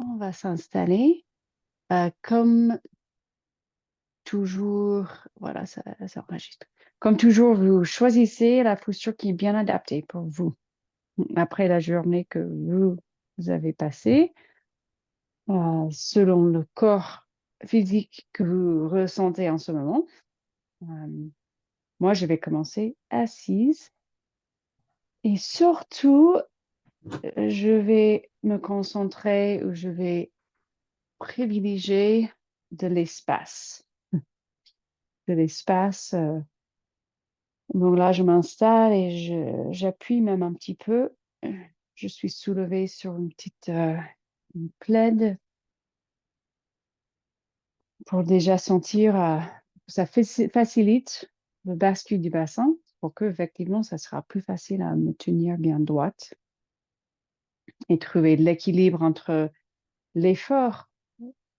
On va s'installer. Comme toujours, voilà, ça enregistre. Comme toujours, vous choisissez la posture qui est bien adaptée pour vous. Après la journée que vous avez passée, selon le corps physique que vous ressentez en ce moment. Euh, Moi, je vais commencer assise. Et surtout, je vais me concentrer ou je vais privilégier de l'espace. De l'espace. Donc là, je m'installe et j'appuie même un petit peu. Je suis soulevée sur une petite une plaide pour déjà sentir ça facilite le bascule du bassin pour que effectivement ça sera plus facile à me tenir bien droite et trouver l'équilibre entre l'effort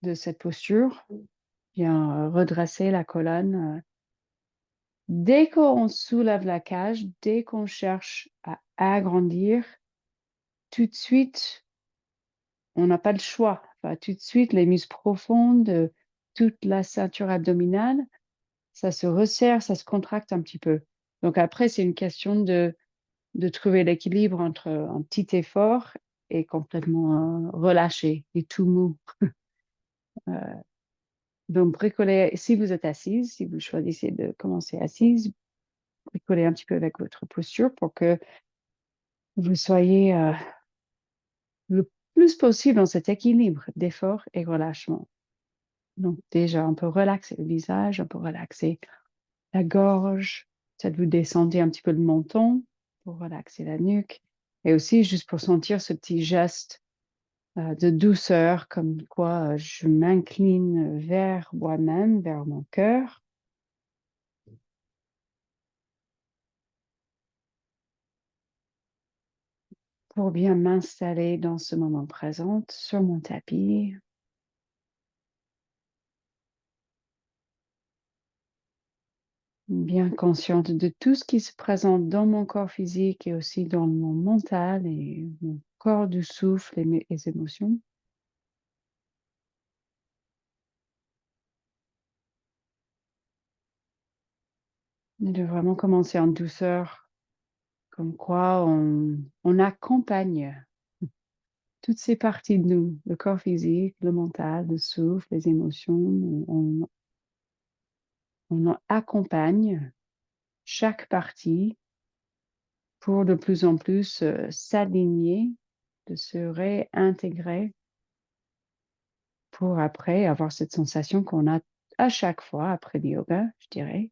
de cette posture, bien redresser la colonne. Dès qu'on soulève la cage, dès qu'on cherche à agrandir, tout de suite, on n'a pas le choix. Enfin, tout de suite, les muscles profondes, toute la ceinture abdominale, ça se resserre, ça se contracte un petit peu. Donc après, c'est une question de trouver l'équilibre entre un petit effort et complètement relâché et tout mou. Euh, donc bricoler, si vous êtes assise, si vous choisissez de commencer assise, bricoler un petit peu avec votre posture pour que vous soyez le plus possible dans cet équilibre d'effort et relâchement. Donc déjà, on peut relaxer le visage, on peut relaxer la gorge, peut-être vous descendez un petit peu le menton pour relaxer la nuque. Et aussi, juste pour sentir ce petit geste de douceur, comme quoi je m'incline vers moi-même, vers mon cœur. Pour bien m'installer dans ce moment présent sur mon tapis. Bien consciente de tout ce qui se présente dans mon corps physique et aussi dans mon mental et mon corps du souffle et mes émotions. Et de vraiment commencer en douceur, comme quoi on accompagne toutes ces parties de nous, le corps physique, le mental, le souffle, les émotions. On accompagne chaque partie pour de plus en plus s'aligner, de se réintégrer pour après avoir cette sensation qu'on a à chaque fois après le yoga, je dirais.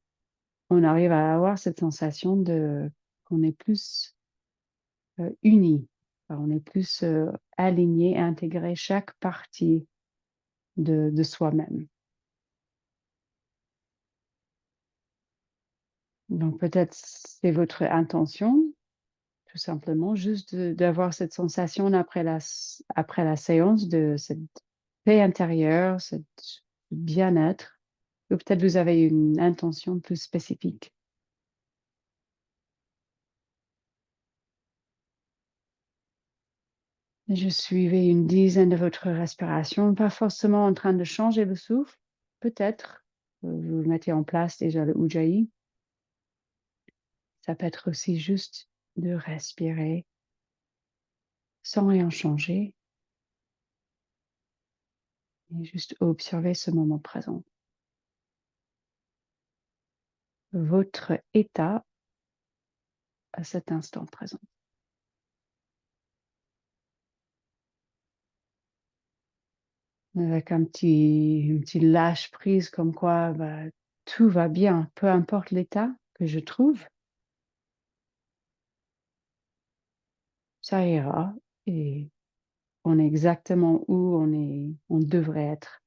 On arrive à avoir cette sensation de qu'on est plus unis, on est plus aligné, intégré chaque partie de soi-même. Donc peut-être c'est votre intention, tout simplement, juste d'avoir cette sensation après la séance de cette paix intérieure, ce bien-être. Ou peut-être vous avez une intention plus spécifique. Je suivais une dizaine de votre respiration, pas forcément en train de changer le souffle. Peut-être vous mettez en place déjà le Ujjayi. Ça peut être aussi juste de respirer sans rien changer et juste observer ce moment présent. Votre état à cet instant présent. Avec un petit lâche-prise comme quoi bah, tout va bien, peu importe l'état que je trouve, ça ira et on est exactement où on devrait être.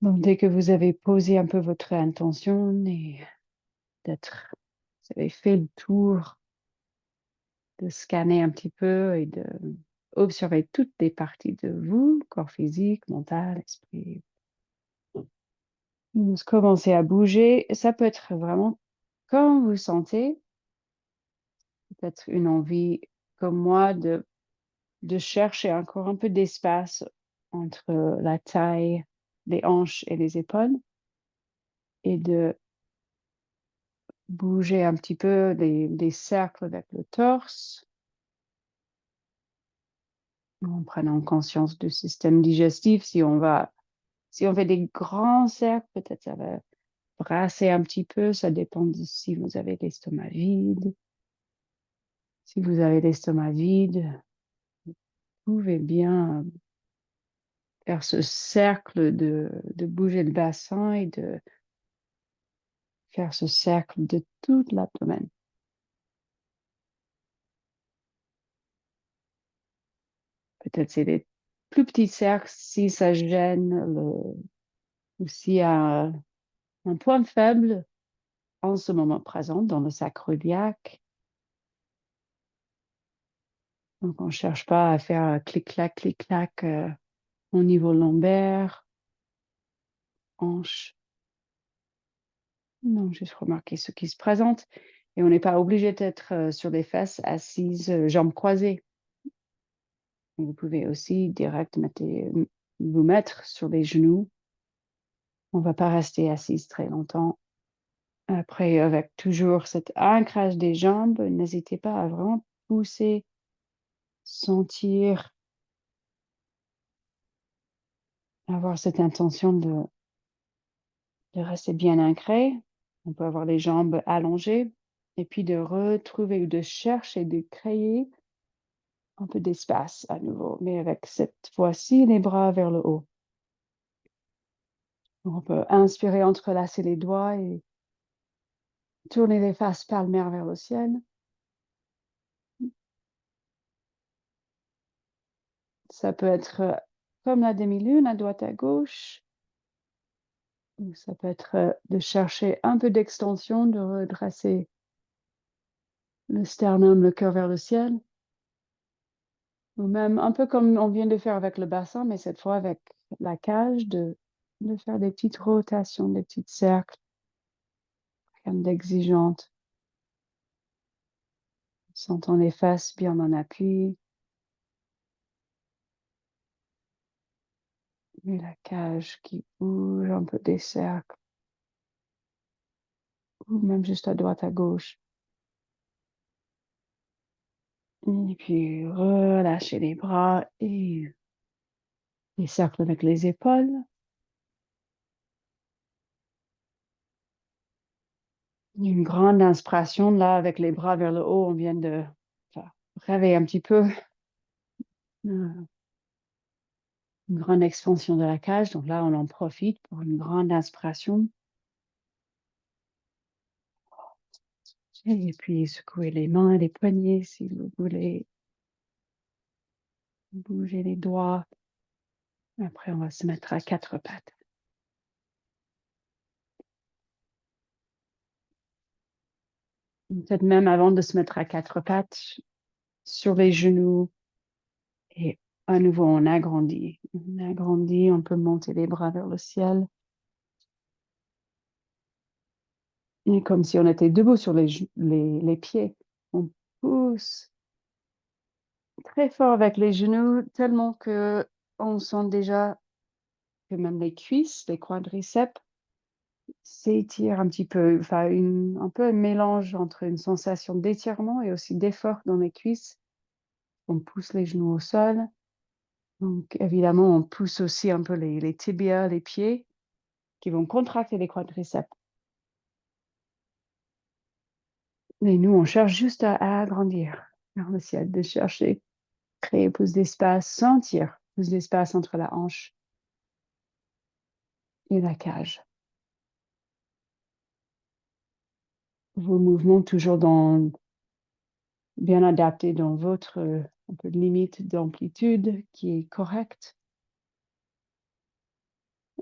Donc, dès que vous avez posé un peu votre intention et vous avez fait le tour, de scanner un petit peu et de observer toutes les parties de vous, corps physique, mental, esprit. Vous commencez à bouger. Ça peut être vraiment quand vous sentez, peut-être une envie comme moi de de chercher encore un peu d'espace entre la taille, les hanches et les épaules et de bouger un petit peu des cercles avec le torse en prenant conscience du système digestif. Si on fait des grands cercles, peut-être ça va brasser un petit peu. Ça dépend de si vous avez l'estomac vide. Si vous avez l'estomac vide, vous pouvez bien faire ce cercle de bouger le bassin et de faire ce cercle de tout l'abdomen. Peut-être c'est des plus petits cercles si ça gêne ou s'il y a un point faible en ce moment présent dans le sacro-iliaque. Donc, on ne cherche pas à faire clic-clac au niveau lombaire, hanche. Non, juste remarquer ce qui se présente. Et on n'est pas obligé d'être sur les fesses, assises, jambes croisées. Vous pouvez aussi vous mettre sur les genoux. On ne va pas rester assise très longtemps. Après, avec toujours cet ancrage des jambes, n'hésitez pas à vraiment pousser, sentir, avoir cette intention de rester bien ancré. On peut avoir les jambes allongées et puis de retrouver ou de chercher, de créer un peu d'espace à nouveau, mais avec cette fois-ci les bras vers le haut. On peut inspirer, entrelacer les doigts et tourner les faces palmaires vers le ciel. Ça peut être comme la demi-lune, à droite à gauche. Ou ça peut être de chercher un peu d'extension, de redresser le sternum, le cœur vers le ciel. Ou même un peu comme on vient de faire avec le bassin, mais cette fois avec la cage, de faire des petites rotations, des petits cercles, rien d'exigeante. Sentant les faces bien en appui. Et la cage qui bouge un peu des cercles. Ou même juste à droite, à gauche. Et puis relâchez les bras et les cercles avec les épaules. Une grande inspiration là avec les bras vers le haut. On vient de réveiller un petit peu. Une grande expansion de la cage. Donc là, on en profite pour une grande inspiration. Et puis secouez les mains et les poignets si vous voulez. Bouger les doigts. Après, on va se mettre à quatre pattes. Peut-être même avant de se mettre à quatre pattes, sur les genoux. Et à nouveau, on agrandit. On agrandit, on peut monter les bras vers le ciel. Et comme si on était debout sur les pieds. On pousse très fort avec les genoux, tellement que on sent déjà que même les cuisses, les quadriceps, s'étirent un petit peu. Enfin, un peu un mélange entre une sensation d'étirement et aussi d'effort dans les cuisses. On pousse les genoux au sol. Donc, évidemment, on pousse aussi un peu les tibias, les pieds, qui vont contracter les quadriceps. Et nous, on cherche juste à agrandir vers le ciel, de chercher, créer plus d'espace, sentir plus d'espace entre la hanche et la cage. Vos mouvements toujours bien adaptés dans votre un peu limite d'amplitude qui est correcte.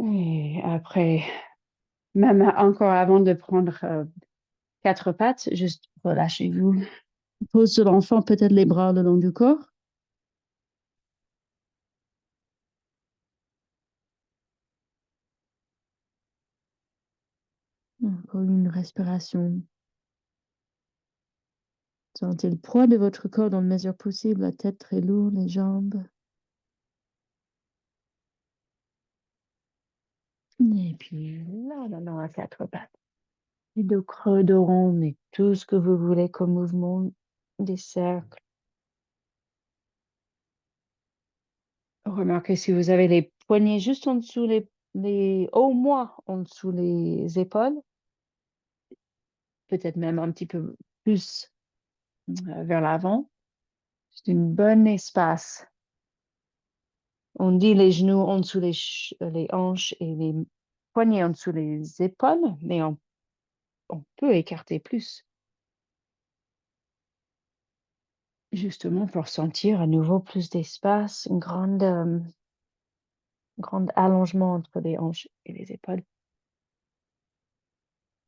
Et après, même encore avant de prendre quatre pattes, juste relâchez-vous. Pose sur l'enfant, peut-être les bras le long du corps. Encore une respiration Sentez le poids de votre corps dans la mesure possible, la tête très lourde, les jambes. Et puis là, dans à quatre pattes. Les dos creux, dos rond, mais tout ce que vous voulez comme mouvement, des cercles. Remarquez si vous avez les poignets juste en dessous au moins en dessous les épaules, peut-être même un petit peu plus vers l'avant. C'est une bonne espace. On dit les genoux en dessous les hanches et les poignets en dessous les épaules, mais on peut écarter plus. Justement pour sentir à nouveau plus d'espace, un grand allongement entre les hanches et les épaules.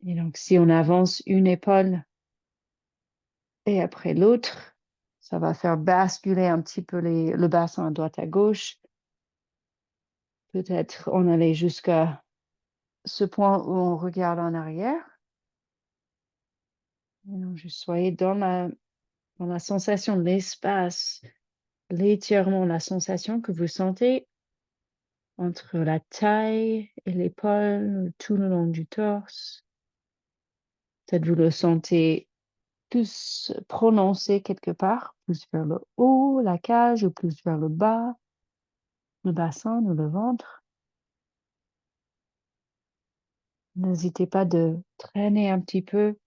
Et donc, si on avance une épaule et après l'autre, ça va faire basculer un petit peu le bassin à droite à gauche. Peut-être on allait jusqu'à ce point où on regarde en arrière. Et donc, juste soyez dans la sensation de l'espace, l'étirement, la sensation que vous sentez entre la taille et l'épaule, tout le long du torse. Peut-être vous le sentez plus prononcé quelque part, plus vers le haut, la cage, ou plus vers le bas, le bassin ou le ventre. N'hésitez pas de traîner un petit peu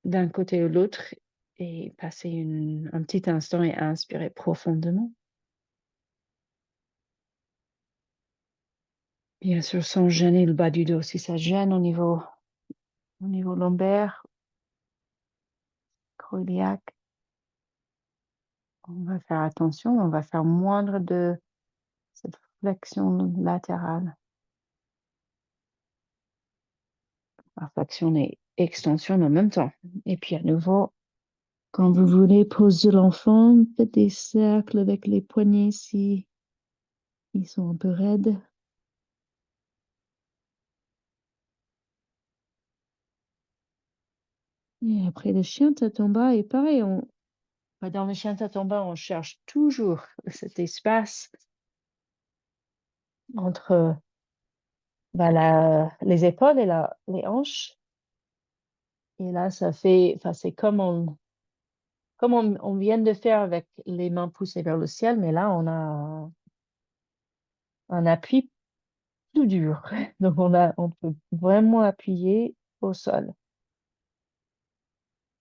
d'un côté ou l'autre et passer un petit instant et inspirer profondément. Bien sûr, sans gêner le bas du dos. Si ça gêne au niveau lombaire, cardiaque, on va faire attention, on va faire moindre de cette flexion latérale. La flexion et extension en même temps. Et puis à nouveau, quand vous voulez poser l'enfant, faites des cercles avec les poignets si ils sont un peu raides. Et après le chien tête en bas, et pareil, dans le chien tête en bas, on cherche toujours cet espace entre les épaules et les hanches. Et là, c'est comme on vient de faire avec les mains poussées vers le ciel, mais là, on a un appui plus dur. Donc, on peut vraiment appuyer au sol.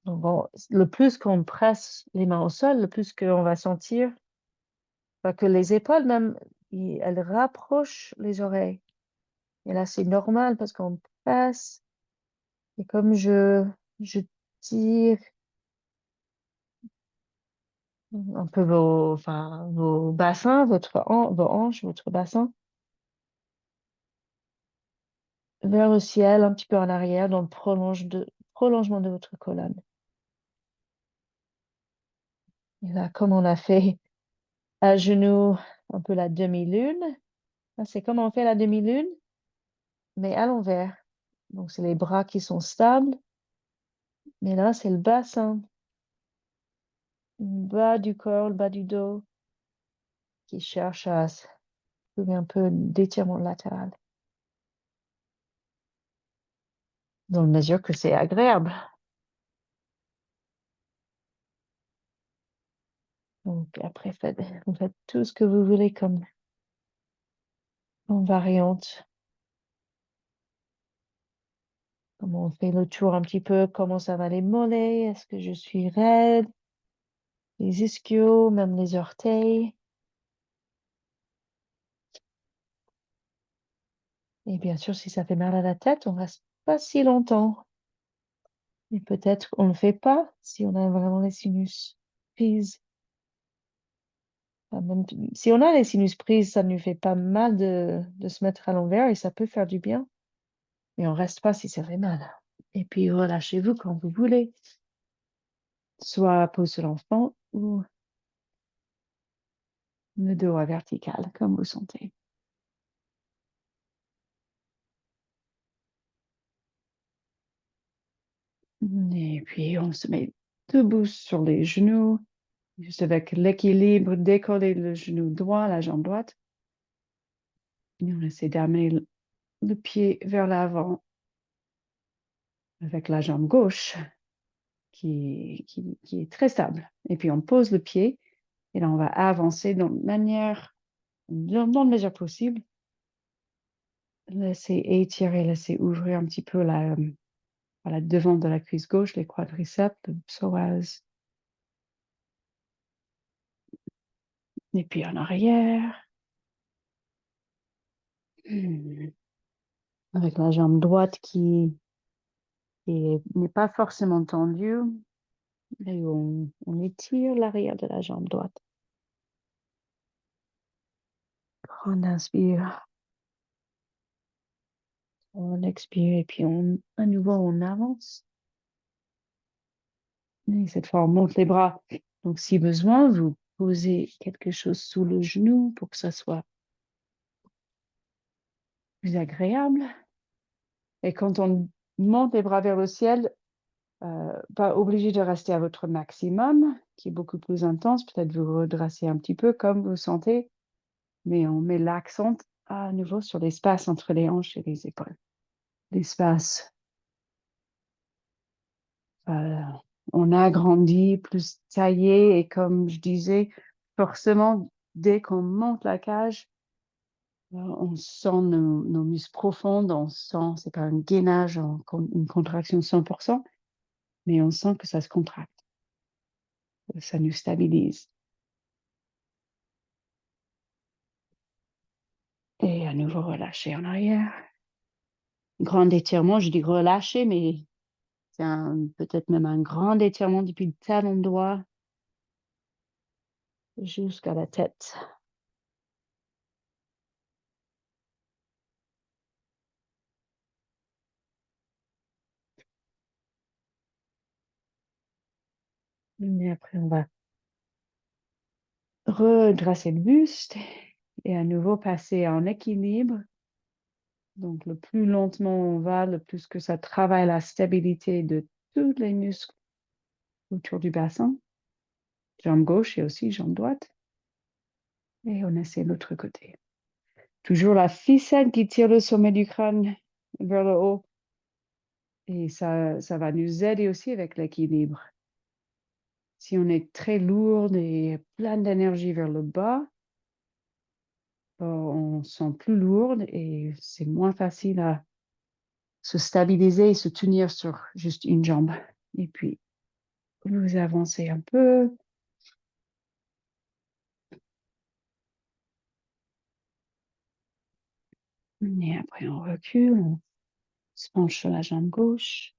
Donc, le plus qu'on presse les mains au sol, le plus qu'on va sentir que les épaules même, elles rapprochent les oreilles. Et là, c'est normal parce qu'on presse. Et comme je tire un peu vos bassins, vos hanches, votre bassin, vers le ciel, un petit peu en arrière, dans le prolongement de votre colonne. Et là, comme on a fait à genoux un peu la demi-lune, c'est comme on fait la demi-lune, mais à l'envers. Donc, c'est les bras qui sont stables, mais là, c'est le bassin, le bas du corps, le bas du dos, qui cherche à trouver un peu d'étirement latéral. Dans la mesure que c'est agréable. Donc, après, vous faites tout ce que vous voulez comme en variante. Comment on fait le tour un petit peu, comment ça va les mollets, est-ce que je suis raide, les ischios, même les orteils. Et bien sûr, si ça fait mal à la tête, on reste pas si longtemps. Et peut-être on ne le fait pas si on a vraiment les sinus prises. Même si on a les sinus prises, ça ne nous fait pas mal de se mettre à l'envers et ça peut faire du bien. Mais on reste pas si ça fait mal. Et puis relâchez-vous quand vous voulez. Soit pose sur l'enfant ou le dos à vertical, comme vous sentez. Et puis, on se met debout sur les genoux, juste avec l'équilibre, décoller le genou droit, la jambe droite. Et on essaie d'amener le pied vers l'avant avec la jambe gauche qui est très stable. Et puis, on pose le pied et là, on va avancer dans la mesure possible. Laissez étirer, laissez ouvrir un petit peu la devant de la cuisse gauche, les quadriceps, le psoas. Et puis en arrière. Avec la jambe droite qui n'est pas forcément tendue. Et on étire l'arrière de la jambe droite. On inspire. On expire et puis à nouveau on avance. Et cette fois, on monte les bras. Donc, si besoin, vous posez quelque chose sous le genou pour que ça soit plus agréable. Et quand on monte les bras vers le ciel, pas obligé de rester à votre maximum, qui est beaucoup plus intense. Peut-être vous redressez un petit peu comme vous sentez, mais on met l'accent à nouveau sur l'espace entre les hanches et les épaules. L'espace. On agrandit, plus taillé, et comme je disais, forcément, dès qu'on monte la cage, on sent nos muscles profonds, on sent, c'est pas un gainage, une contraction 100%, mais on sent que ça se contracte. Ça nous stabilise. Et à nouveau, relâcher en arrière. Grand étirement, je dis relâcher, mais c'est peut-être même un grand étirement depuis le talon droit jusqu'à la tête. Et après, on va redresser le buste et à nouveau passer en équilibre. Donc, le plus lentement on va, le plus que ça travaille la stabilité de tous les muscles autour du bassin. Jambe gauche et aussi jambe droite. Et on essaie l'autre côté. Toujours la ficelle qui tire le sommet du crâne vers le haut. Et ça va nous aider aussi avec l'équilibre. Si on est très lourde et plein d'énergie vers le bas, on se sent plus lourde et c'est moins facile à se stabiliser et se tenir sur juste une jambe. Et puis, vous avancez un peu. Et après, on recule, on se penche sur la jambe gauche.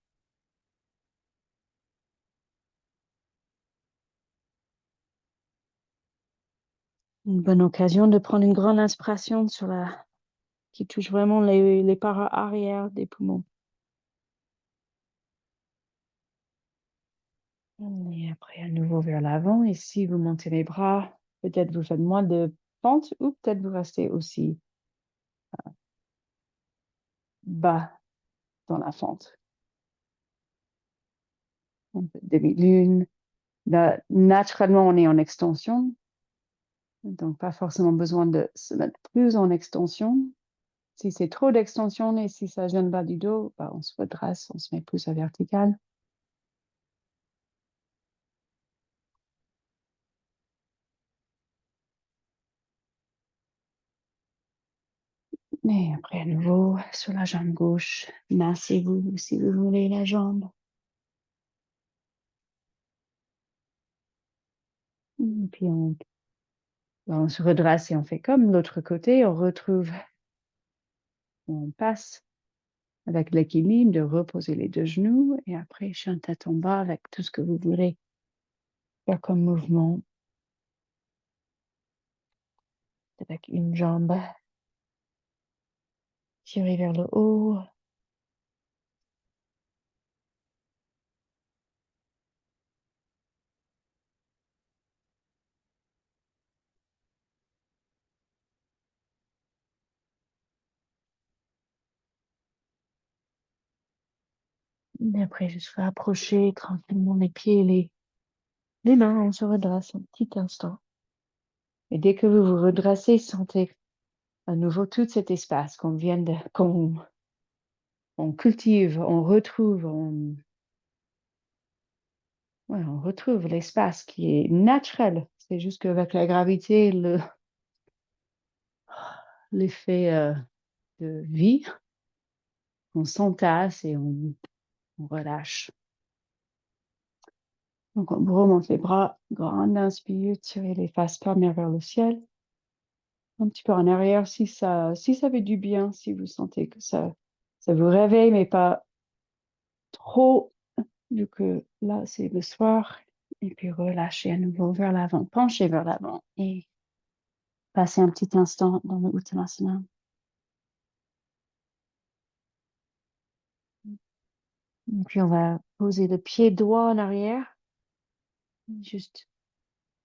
Une bonne occasion de prendre une grande inspiration qui touche vraiment les parois arrière des poumons. Et après, à nouveau vers l'avant. Et si vous montez les bras, peut-être vous faites moins de pente ou peut-être vous restez aussi bas dans la fente. Demi-lune. Là, naturellement, on est en extension. Donc, pas forcément besoin de se mettre plus en extension. Si c'est trop d'extension et si ça gêne bas du dos, on se redresse, on se met plus à vertical. Et après, à nouveau, sur la jambe gauche, massez-vous si vous voulez la jambe. Et puis, on se redresse et on fait comme l'autre côté. On passe avec l'équilibre de reposer les deux genoux et après, chien tête en bas avec tout ce que vous voulez faire comme mouvement. Avec une jambe tirée vers le haut. Et après, juste rapprocher tranquillement les pieds et les mains. On se redresse un petit instant. Et dès que vous vous redressez, sentez à nouveau tout cet espace qu'on cultive, on retrouve, on retrouve l'espace qui est naturel. C'est juste qu'avec la gravité, l'effet de vie, on s'entasse et on relâche. Donc, on remonte les bras, grande inspire, tirez les faces palmaires vers le ciel. Un petit peu en arrière si ça fait du bien, si vous sentez que ça vous réveille, mais pas trop, vu que là, c'est le soir. Et puis, relâchez à nouveau vers l'avant, penchez vers l'avant et passez un petit instant dans le Uttanasana. Et puis, on va poser le pied droit en arrière, juste,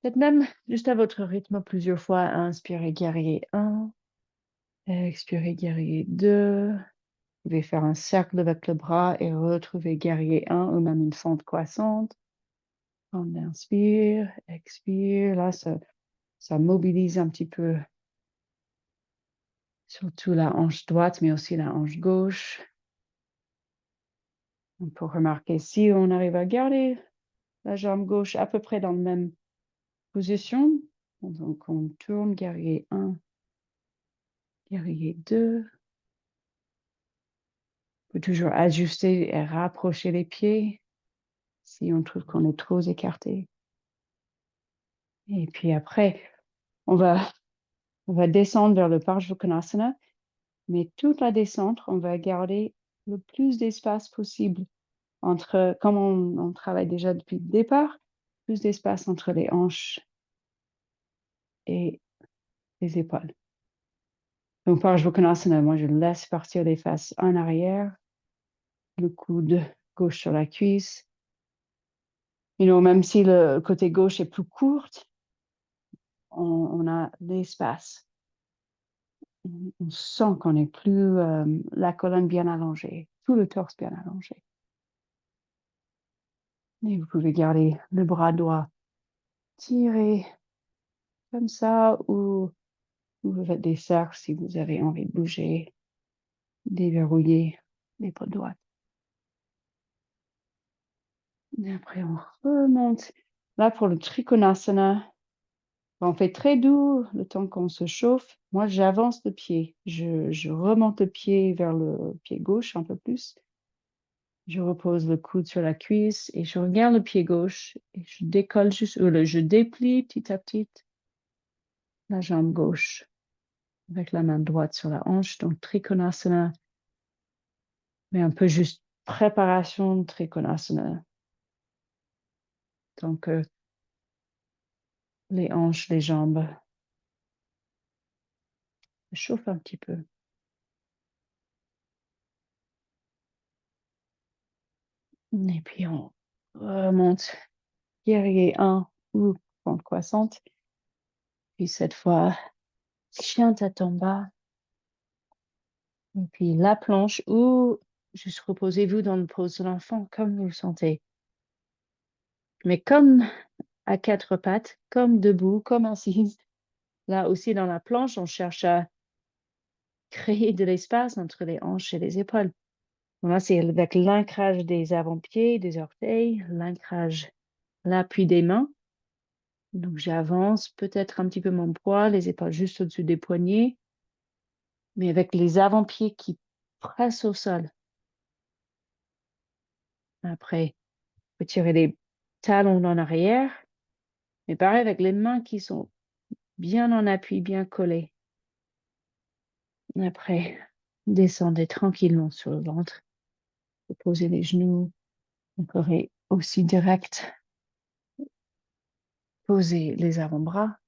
peut-être même juste à votre rythme plusieurs fois. Inspirez, guerrier 1, expirez, guerrier 2. Vous pouvez faire un cercle avec le bras et retrouver guerrier 1 ou même une fente croissante. On inspire, expire. Là, ça mobilise un petit peu, surtout la hanche droite, mais aussi la hanche gauche. On peut remarquer si on arrive à garder la jambe gauche à peu près dans la même position. Donc, on tourne, guerrier 1, guerrier 2. On peut toujours ajuster et rapprocher les pieds si on trouve qu'on est trop écarté. Et puis après, on va descendre vers le Parshvanasana, mais toute la descente, on va garder le plus d'espace possible entre, comme on travaille déjà depuis le départ, plus d'espace entre les hanches et les épaules. Donc, Parshvanasana, moi, je laisse partir les fesses en arrière, le coude gauche sur la cuisse. Même si le côté gauche est plus court, on a l'espace. On sent qu'on n'est plus la colonne bien allongée, tout le torse bien allongé. Et vous pouvez garder le bras droit tiré comme ça, ou vous faites des cercles si vous avez envie de bouger, déverrouiller l'épaule droite. Et après, on remonte. Là, pour le Trikonasana, on fait très doux le temps qu'on se chauffe. Moi, j'avance le pied. Je remonte le pied vers le pied gauche un peu plus. Je repose le coude sur la cuisse et je regarde le pied gauche et je décolle juste, ou je déplie petit à petit la jambe gauche avec la main droite sur la hanche. Donc, Trikonasana, mais un peu juste préparation de Trikonasana. Donc, les hanches, les jambes chauffent un petit peu. Et puis, on remonte guerrier 1 ou pente croissante. Puis cette fois, chien tête en bas. Et puis la planche ou juste reposez-vous dans le pose de l'enfant comme vous le sentez. Mais comme à quatre pattes, comme debout, comme assise. Là aussi dans la planche, on cherche à créer de l'espace entre les hanches et les épaules. Là, c'est avec l'ancrage des avant-pieds, des orteils, l'ancrage, l'appui des mains. Donc, j'avance peut-être un petit peu mon poids, les épaules juste au-dessus des poignets, mais avec les avant-pieds qui pressent au sol. Après, on peut tirer les talons en arrière, mais pareil avec les mains qui sont bien en appui, bien collées. Après, descendez tranquillement sur le ventre. Posez les genoux, encore aussi direct. Posez les avant-bras.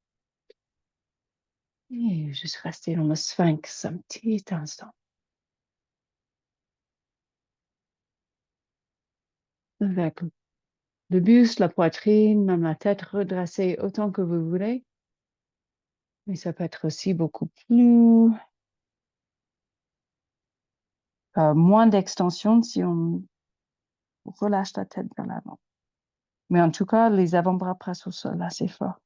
Et juste rester dans le sphinx un petit instant. Avec le buste, la poitrine, même la tête redressée autant que vous voulez. Mais ça peut être aussi beaucoup plus... moins d'extension si on relâche la tête vers l'avant. Mais en tout cas, les avant-bras pressent au sol assez fort.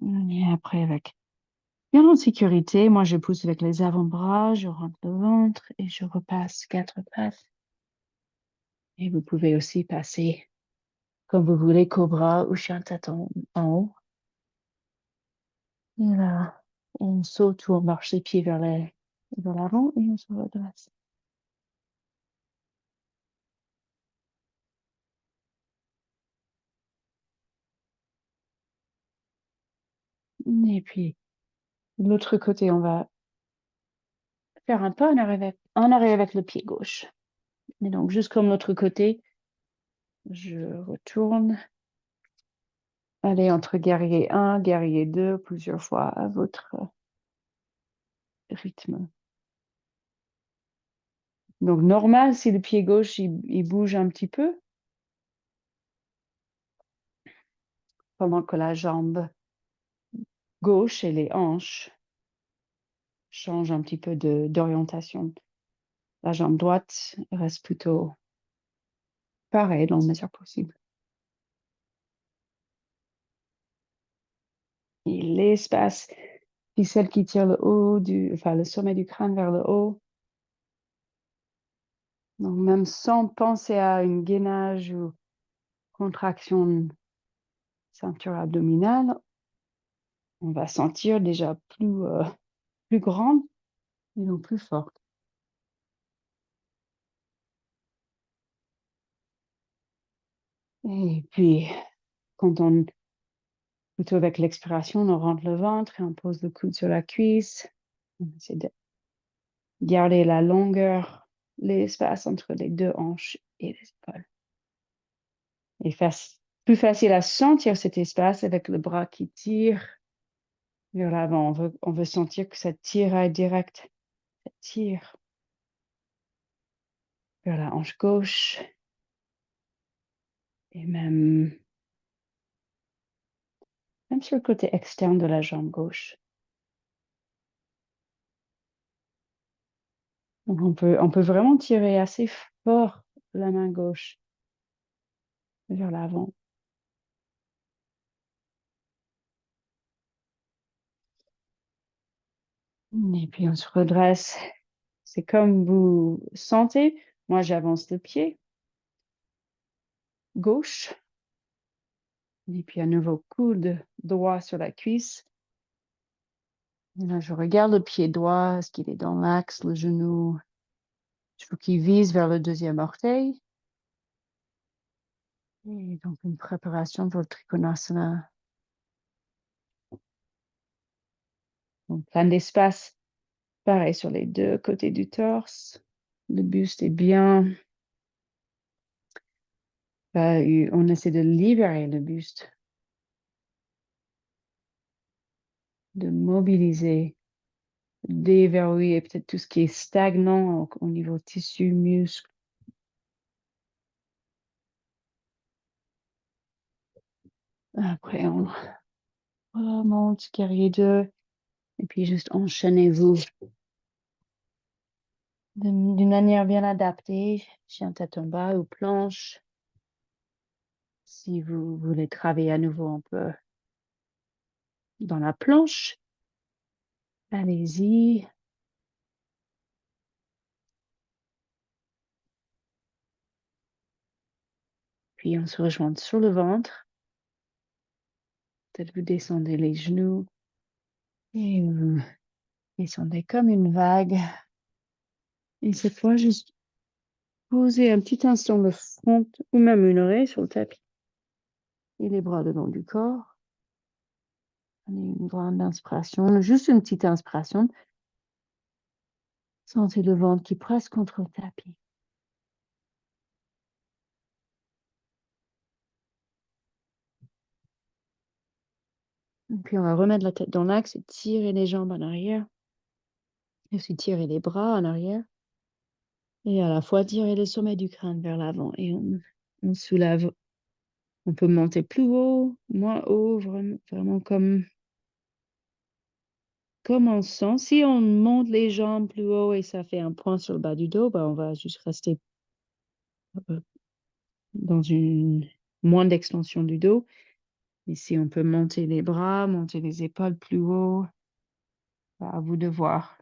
Et après, avec bien en sécurité, moi, je pousse avec les avant-bras, je rentre le ventre et je repasse 4 pattes. Et vous pouvez aussi passer comme vous voulez, cobra ou chien tête en haut. Et là, on saute ou on marche les pieds vers l'avant et on se redresse. Et puis, de l'autre côté, on va faire un pas en arrière avec le pied gauche. Et donc, juste comme l'autre côté, je retourne. Allez entre guerrier 1, guerrier 2, plusieurs fois à votre rythme. Donc, normal, si le pied gauche, il bouge un petit peu, pendant que la jambe gauche et les hanches changent un petit peu d'orientation. La jambe droite reste plutôt pareille dans la mesure possible. Et l'espace, puis celle qui tire le sommet du crâne vers le haut. Donc, même sans penser à une gainage ou contraction ceinture abdominale, on va sentir déjà plus grande et non plus forte. Et puis, plutôt avec l'expiration, on rentre le ventre et on pose le coude sur la cuisse. On essaie de garder la longueur, l'espace entre les deux hanches et les épaules. Et plus facile à sentir cet espace avec le bras qui tire vers l'avant. On veut sentir que ça tire direct. Ça tire vers la hanche gauche et même sur le côté externe de la jambe gauche. Donc on peut vraiment tirer assez fort la main gauche vers l'avant. Et puis on se redresse. C'est comme vous sentez. Moi, j'avance le pied gauche. Et puis à nouveau, coude droit sur la cuisse. Et là, je regarde le pied droit. Est-ce qu'il est dans l'axe, le genou? Il faut qu'il vise vers le deuxième orteil. Et donc, une préparation pour le Trikonasana. Donc, plein d'espace. Pareil sur les deux côtés du torse. Le buste est bien. On essaie de libérer le buste. De mobiliser, déverrouiller peut-être tout ce qui est stagnant au niveau tissu, muscle. Après, on remonte, guerrier 2. Et puis, juste enchaînez-vous d'une manière bien adaptée, chien tête en bas ou planche. Si vous voulez travailler à nouveau un peu dans la planche, allez-y. Puis on se rejoint sur le ventre. Peut-être vous descendez les genoux et vous descendez comme une vague. Et cette fois, juste posez un petit instant le front ou même une oreille sur le tapis et les bras le long du corps. Prenez une grande inspiration, juste une petite inspiration. Sentez le ventre qui presse contre le tapis. Et puis on va remettre la tête dans l'axe et tirer les jambes en arrière. Et aussi tirer les bras en arrière. Et à la fois tirer le sommet du crâne vers l'avant. Et on soulève. On peut monter plus haut, moins haut, vraiment comme commençons. Si on monte les jambes plus haut et ça fait un point sur le bas du dos, ben, on va juste rester dans une moins d'extension du dos. Ici, on peut monter les bras, monter les épaules plus haut. À vous de voir.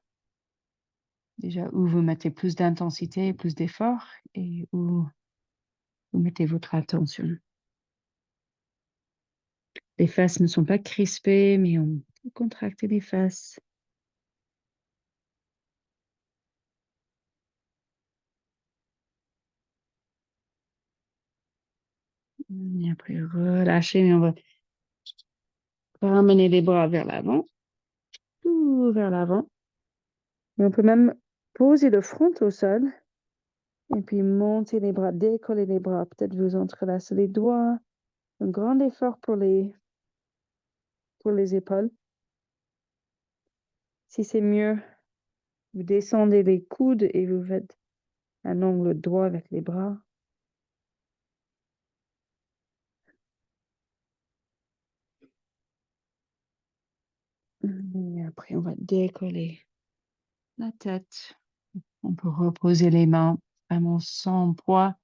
Déjà, où vous mettez plus d'intensité, plus d'effort et où vous mettez votre attention. Les fesses ne sont pas crispées, mais on peut contracter les fesses. Et après, relâcher, mais on va ramener les bras vers l'avant, tout vers l'avant. Et on peut même poser le front au sol et puis monter les bras, décoller les bras. Peut-être vous entrelacez les doigts. Un grand effort pour les épaules. Si c'est mieux, vous descendez les coudes et vous faites un angle droit avec les bras. Et après, on va décoller la tête. On peut reposer les mains vraiment sans poids,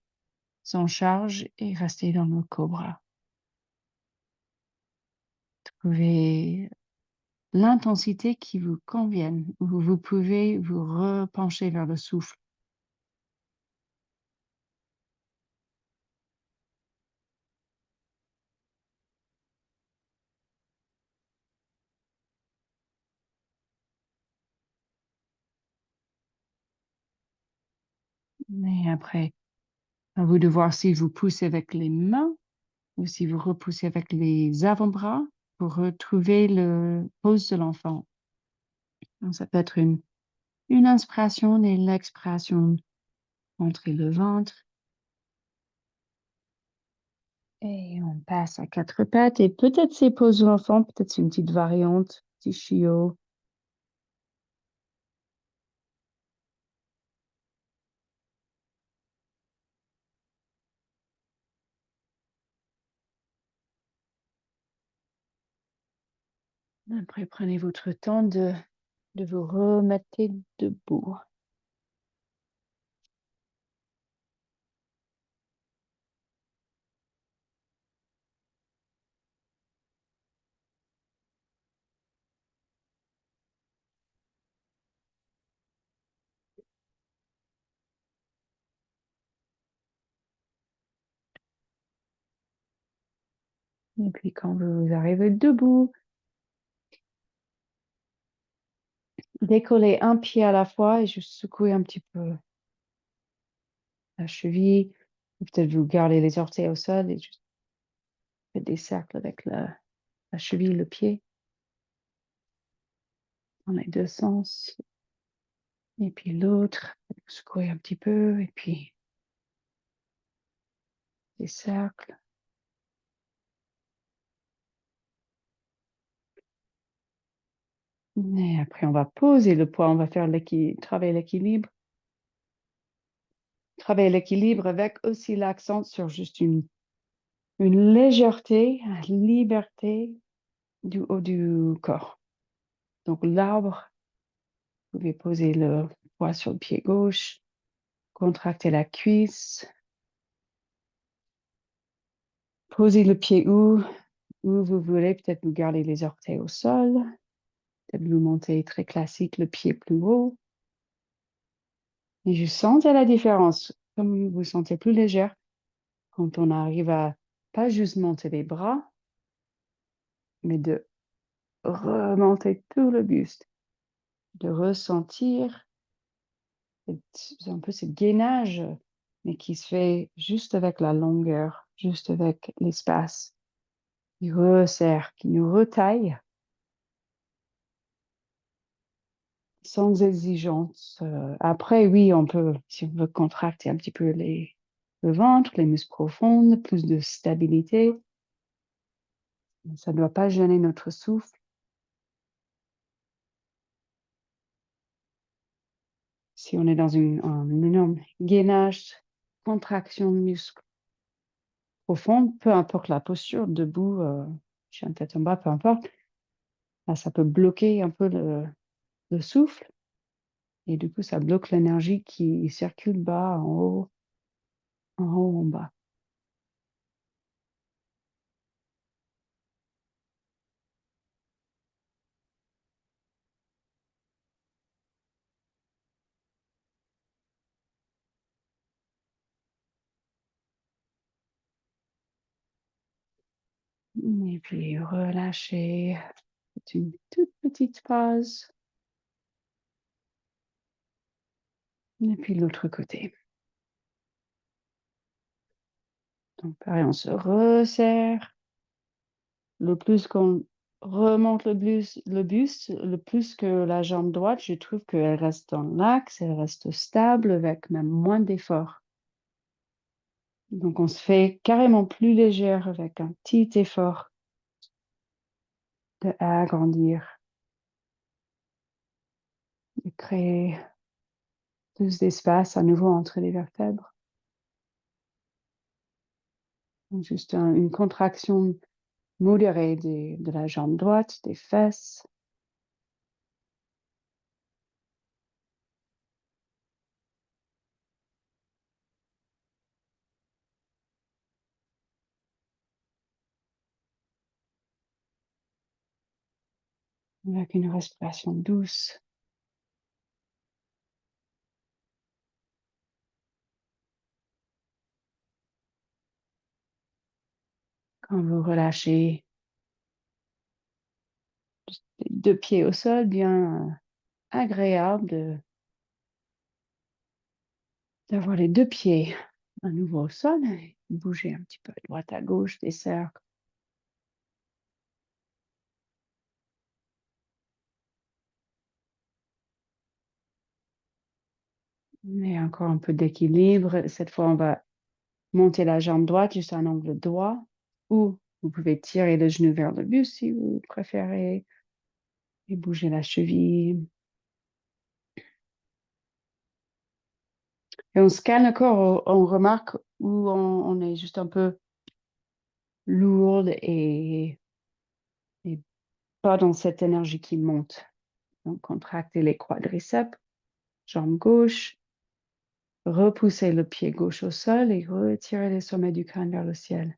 sans charge et rester dans le cobra. Trouvez l'intensité qui vous convienne. Vous pouvez vous repencher vers le souffle. Et après, à vous de voir si vous poussez avec les mains ou si vous repoussez avec les avant-bras pour retrouver le pose de l'enfant. Donc, ça peut être une inspiration et l'expiration entre le ventre. Et on passe à quatre pattes et peut-être c'est pose de l'enfant, peut-être c'est une petite variante, petit chiot. Après, prenez votre temps de vous remettre debout. Et puis quand vous arrivez debout, décollez un pied à la fois et juste secouez un petit peu la cheville. Peut-être vous gardez les orteils au sol et juste faites des cercles avec la cheville, le pied, dans les deux sens. Et puis l'autre, secouez un petit peu et puis des cercles. Et après, on va poser le poids, on va faire travailler l'équilibre. Travailler l'équilibre avec aussi l'accent sur juste une légèreté, une liberté du haut du corps. Donc l'arbre, vous pouvez poser le poids sur le pied gauche, contracter la cuisse, poser le pied où vous voulez, peut-être vous gardez les orteils au sol, peut-être vous montez très classique le pied plus haut. Et je sentez la différence, comme vous sentez plus légère quand on arrive à pas juste monter les bras, mais de remonter tout le buste, de ressentir un peu ce gainage, mais qui se fait juste avec la longueur, juste avec l'espace, qui resserre, qui nous retaille, sans exigence. Après, oui, on peut, si on veut contracter un petit peu le ventre, les muscles profonds, plus de stabilité. Ça ne doit pas gêner notre souffle. Si on est dans un énorme gainage, contraction de muscles profonde, peu importe la posture, debout, chien tête en bas, peu importe, Là, ça peut bloquer un peu le souffle. Et du coup, ça bloque l'énergie qui circule bas, en haut, en bas. Et puis relâcher. C'est une toute petite pause. Et puis l'autre côté. Donc pareil, on se resserre. Le plus qu'on remonte le buste, le plus que la jambe droite, je trouve qu'elle reste dans l'axe, elle reste stable avec même moins d'effort. Donc on se fait carrément plus légère avec un petit effort d'agrandir, de créer plus d'espace à nouveau entre les vertèbres. Donc juste une contraction modérée de la jambe droite, des fesses. Avec une respiration douce. Quand vous relâchez les deux pieds au sol, bien agréable d'avoir les deux pieds à nouveau au sol. Bouger un petit peu à droite à gauche, des cercles. Et encore un peu d'équilibre. Cette fois, on va monter la jambe droite juste à un angle droit. Ou vous pouvez tirer le genou vers le buste si vous préférez. Et bouger la cheville. Et on scanne le corps, on remarque où on est juste un peu lourde et pas dans cette énergie qui monte. Donc, contractez les quadriceps, jambe gauche, repoussez le pied gauche au sol et retirez les sommets du crâne vers le ciel.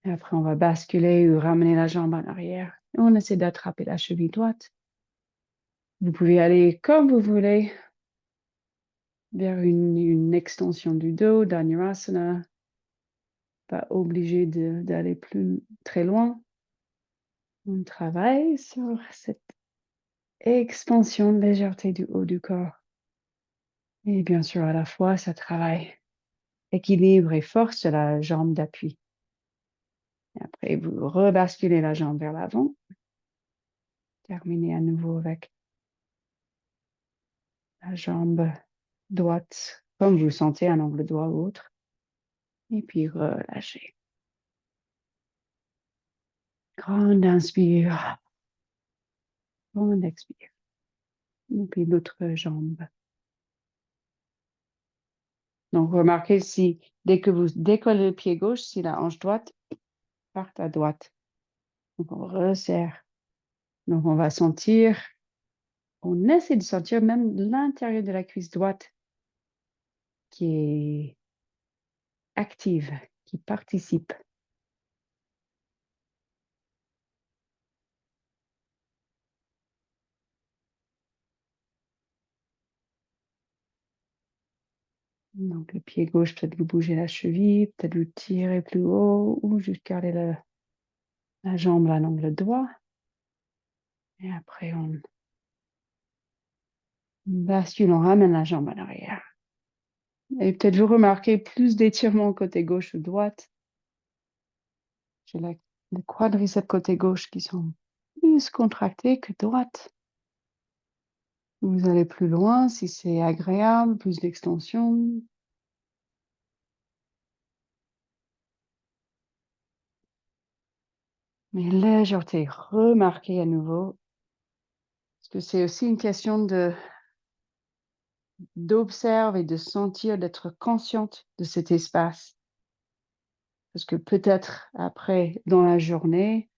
Et après, on va basculer ou ramener la jambe en arrière. Et on essaie d'attraper la cheville droite. Vous pouvez aller comme vous voulez vers une extension du dos, Dhanurasana. Pas obligé d'aller plus très loin. On travaille sur cette expansion de légèreté du haut du corps. Et bien sûr, à la fois, ça travaille équilibre et force de la jambe d'appui. Et après, vous rebasculez la jambe vers l'avant. Terminez à nouveau avec la jambe droite, comme vous sentez un angle droit ou autre. Et puis relâchez. Grande inspire. Grande expire. Et puis l'autre jambe. Donc, remarquez si, dès que vous décollez le pied gauche, si la hanche droite part à droite. Donc, on resserre. Donc, on va sentir, on essaie de sentir même l'intérieur de la cuisse droite qui est active, qui participe. Donc, le pied gauche, peut-être vous bougez la cheville, peut-être vous tirez plus haut ou juste garder la jambe à l'angle droit. Et après, on bascule, on ramène la jambe en arrière. Et peut-être vous remarquez plus d'étirement côté gauche ou droite. J'ai les quadriceps côté gauche qui sont plus contractés que droite. Vous allez plus loin si c'est agréable, plus d'extension. Mais légèreté, remarquez à nouveau. Parce que c'est aussi une question d'observer et de sentir, d'être consciente de cet espace. Parce que peut-être après, dans la journée,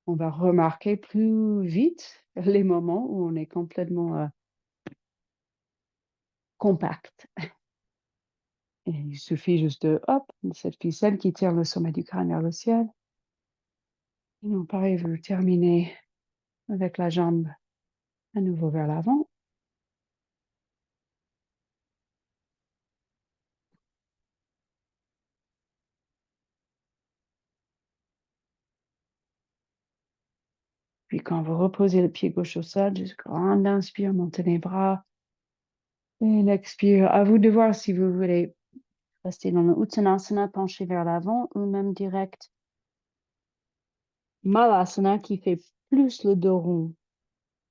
on va remarquer plus vite les moments où on est complètement compact. Et il suffit juste de, hop, cette ficelle qui tire le sommet du crâne vers le ciel. Et donc, pareil, vous terminez avec la jambe à nouveau vers l'avant. Puis quand vous reposez le pied gauche au sol, juste grande inspire, montez les bras. Et l'expire. À vous de voir si vous voulez rester dans le Uttanasana, penché vers l'avant, ou même direct Malasana qui fait plus le dos rond.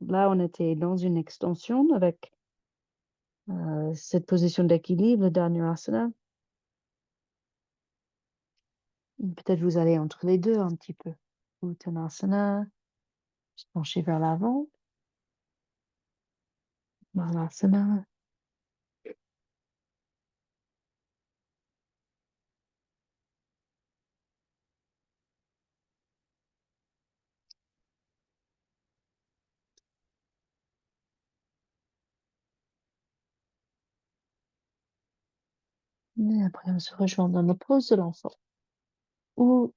Là, on était dans une extension avec cette position d'équilibre, le Dhanurasana. Peut-être vous allez entre les deux un petit peu. Uttanasana, juste penché vers l'avant. Malasana. Et après, on se rejoint dans la pose de l'enfant. Ou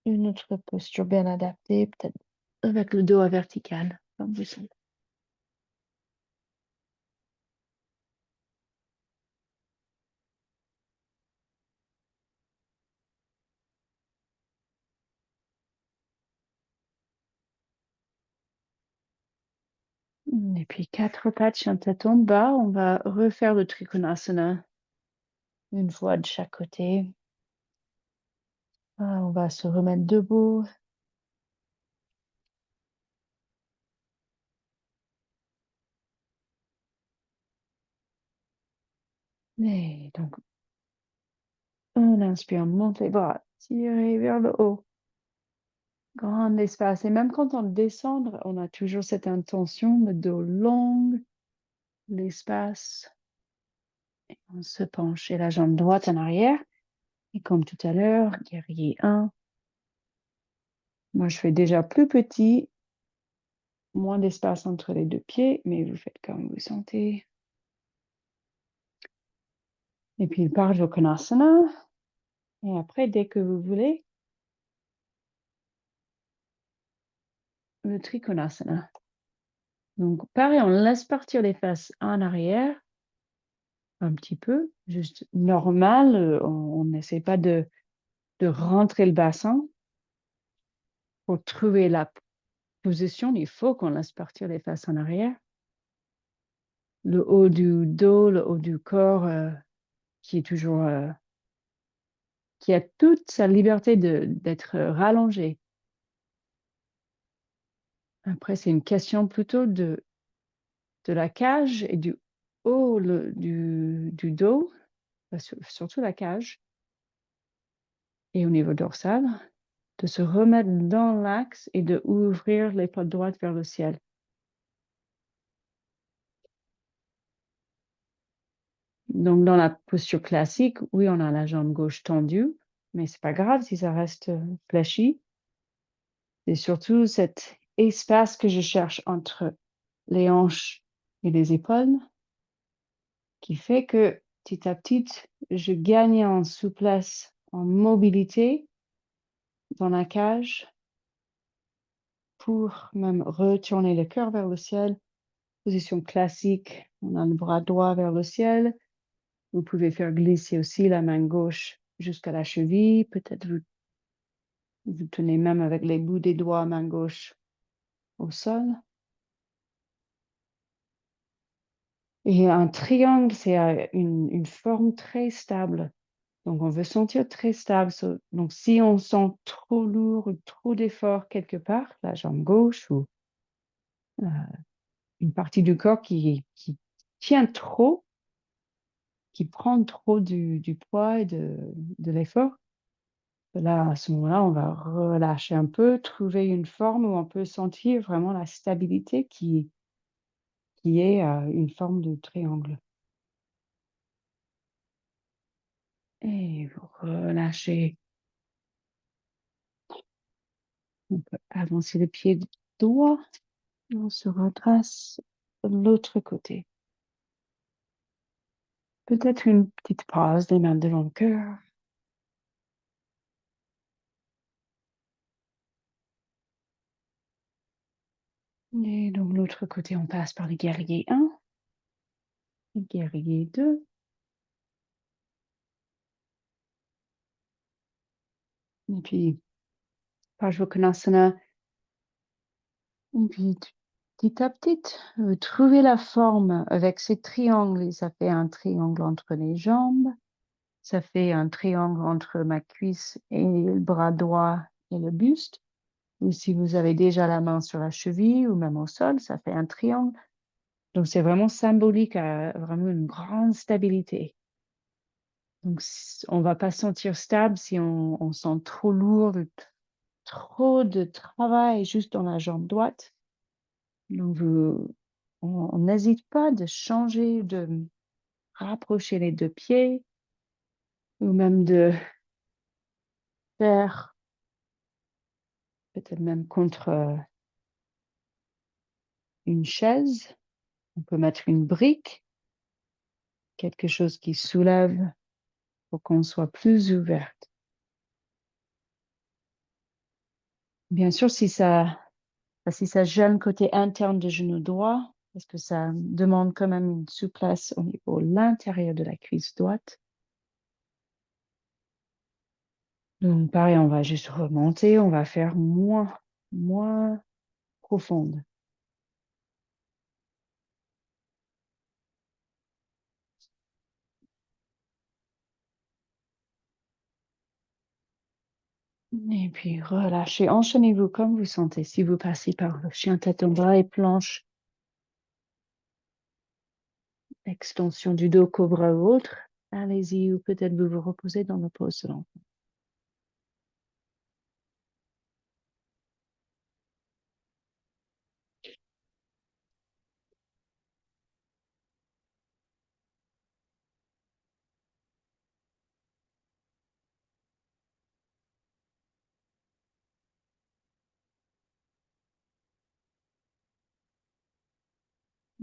une autre posture bien adaptée, peut-être avec le dos à vertical, comme vous sentez. Et puis 4 pattes, Shanta tombe bas. On va refaire le Trikonasana une fois de chaque côté. On va se remettre debout. Et donc, on inspire, monte les bras, tirez vers le haut. Grand espace. Et même quand on descend, on a toujours cette intention, le dos long, l'espace. Et on se penche et la jambe droite en arrière. Et comme tout à l'heure, guerrier 1. Moi, je fais déjà plus petit, moins d'espace entre les deux pieds, mais vous faites comme vous sentez. Et puis, Konasana. Et après, dès que vous voulez, le Trikonasana. Donc, pareil, on laisse partir les fesses en arrière, un petit peu, juste normal. On n'essaie pas de rentrer le bassin. Pour trouver la position, il faut qu'on laisse partir les fesses en arrière. Le haut du dos, le haut du corps, qui est toujours, qui a toute sa liberté d'être rallongé. Après, c'est une question plutôt de la cage et du haut du dos, surtout la cage, et au niveau dorsal, de se remettre dans l'axe et de ouvrir l'épaule droite vers le ciel. Donc, dans la posture classique, oui, on a la jambe gauche tendue, mais c'est pas grave si ça reste fléchi. C'est surtout cet espace que je cherche entre les hanches et les épaules qui fait que petit à petit, je gagne en souplesse, en mobilité dans la cage pour même retourner le cœur vers le ciel. Position classique, on a le bras droit vers le ciel. Vous pouvez faire glisser aussi la main gauche jusqu'à la cheville. Peut-être vous tenez même avec les bouts des doigts, main gauche au sol. Et un triangle, c'est une forme très stable. Donc, on veut sentir très stable. Donc, si on sent trop lourd ou trop d'effort quelque part, la jambe gauche ou une partie du corps qui tient trop, qui prend trop du poids et de l'effort, là, à ce moment-là, on va relâcher un peu, trouver une forme où on peut sentir vraiment la stabilité qui est une forme de triangle. Et vous relâchez On peut avancer le pied droit. On se redresse de l'autre côté. Peut-être une petite pause, les mains devant le cœur. Et donc, l'autre côté, on passe par le guerrier 1, le guerrier 2. Et puis, Parsvakonasana. Et puis, petit à petit, vous trouvez la forme avec ces triangles. Ça fait un triangle entre les jambes. Ça fait un triangle entre ma cuisse et le bras droit et le buste. Ou si vous avez déjà la main sur la cheville ou même au sol, ça fait un triangle. Donc, c'est vraiment symbolique à vraiment une grande stabilité. Donc, on ne va pas se sentir stable si on sent trop lourd, trop de travail juste dans la jambe droite. Donc, on n'hésite pas de changer, de rapprocher les deux pieds ou même de faire peut-être même contre une chaise. On peut mettre une brique, quelque chose qui soulève pour qu'on soit plus ouverte. Bien sûr, si ça gêne le côté interne du genou droit, parce que ça demande quand même une souplesse au niveau de l'intérieur de la cuisse droite. Donc, pareil, on va juste remonter, on va faire moins profonde. Et puis, relâchez, enchaînez-vous comme vous sentez. Si vous passez par le chien tête en bas et planche, extension du dos, cobra ou autre, allez-y, ou peut-être vous vous reposez dans le pose de l'enfant.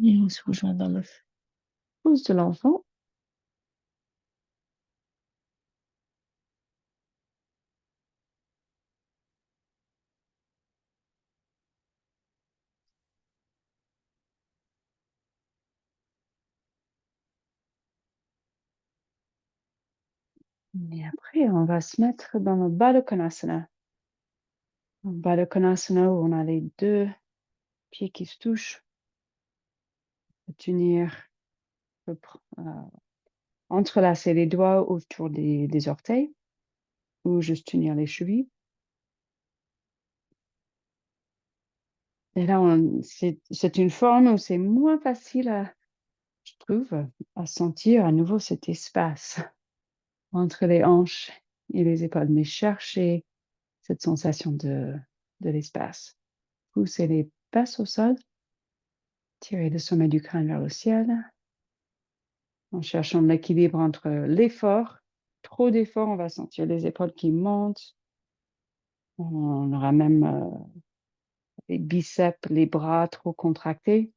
Et on se rejoint dans le pose de l'enfant. Et après, on va se mettre dans le Baddha Konasana. Le Baddha Konasana où on a les deux pieds qui se touchent. Tenir, entrelacer les doigts autour des orteils ou juste tenir les chevilles. Et là, c'est une forme où c'est moins facile, je trouve, à sentir à nouveau cet espace entre les hanches et les épaules, mais chercher cette sensation de l'espace. Poussez les fesses au sol, tirez le sommet du crâne vers le ciel, en cherchant l'équilibre entre l'effort. Trop d'effort, on va sentir les épaules qui montent. On aura même les biceps, les bras trop contractés.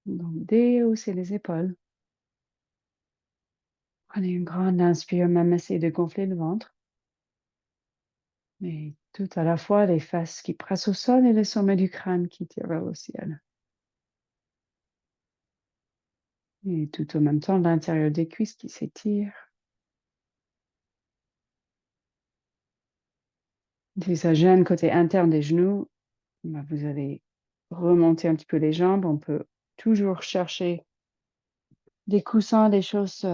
Donc, déhaussez les épaules. Prenez une grande inspire, même essayez de gonfler le ventre. Mais tout à la fois, les fesses qui pressent au sol et le sommet du crâne qui tire vers le ciel. Et tout en même temps, l'intérieur des cuisses qui s'étire. Si ça gêne côté interne des genoux, bah, vous allez remonter un petit peu les jambes. On peut toujours chercher des coussins, des choses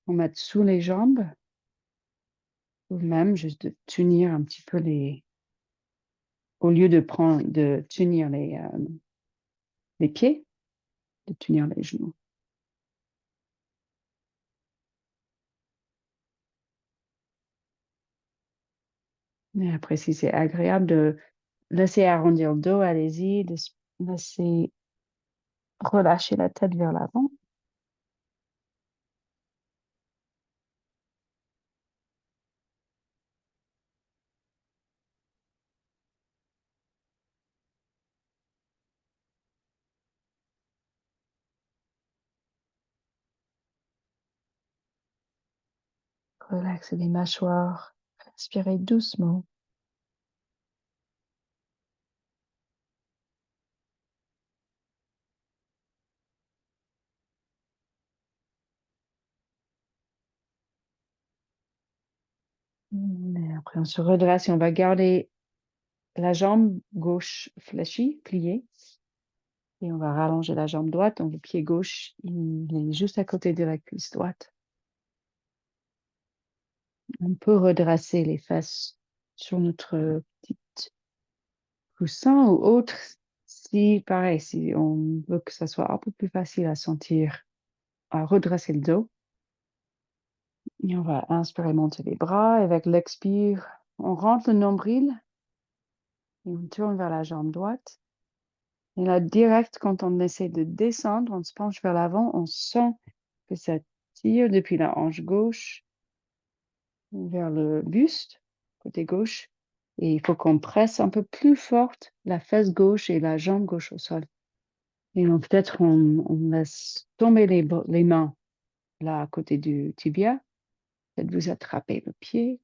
pour mettre sous les jambes. Ou même juste de tenir un petit peu au lieu de tenir les pieds, de tenir les genoux. Et après, si c'est agréable de laisser arrondir le dos, allez-y, de laisser relâcher la tête vers l'avant. Relaxez les mâchoires. Respirez doucement. Et après, on se redresse et on va garder la jambe gauche fléchie, pliée. Et on va rallonger la jambe droite. Donc, le pied gauche, il est juste à côté de la cuisse droite. On peut redresser les fesses sur notre petit coussin ou autre. Si, pareil, si on veut que ça soit un peu plus facile à sentir, à redresser le dos. Et on va inspirer, monter les bras. Et avec l'expire, on rentre le nombril et on tourne vers la jambe droite. Et là, direct, quand on essaie de descendre, on se penche vers l'avant, on sent que ça tire depuis la hanche gauche vers le buste, côté gauche. Et il faut qu'on presse un peu plus forte la fesse gauche et la jambe gauche au sol. Et donc, peut-être on laisse tomber les mains là à côté du tibia. Peut-être vous attrapez le pied.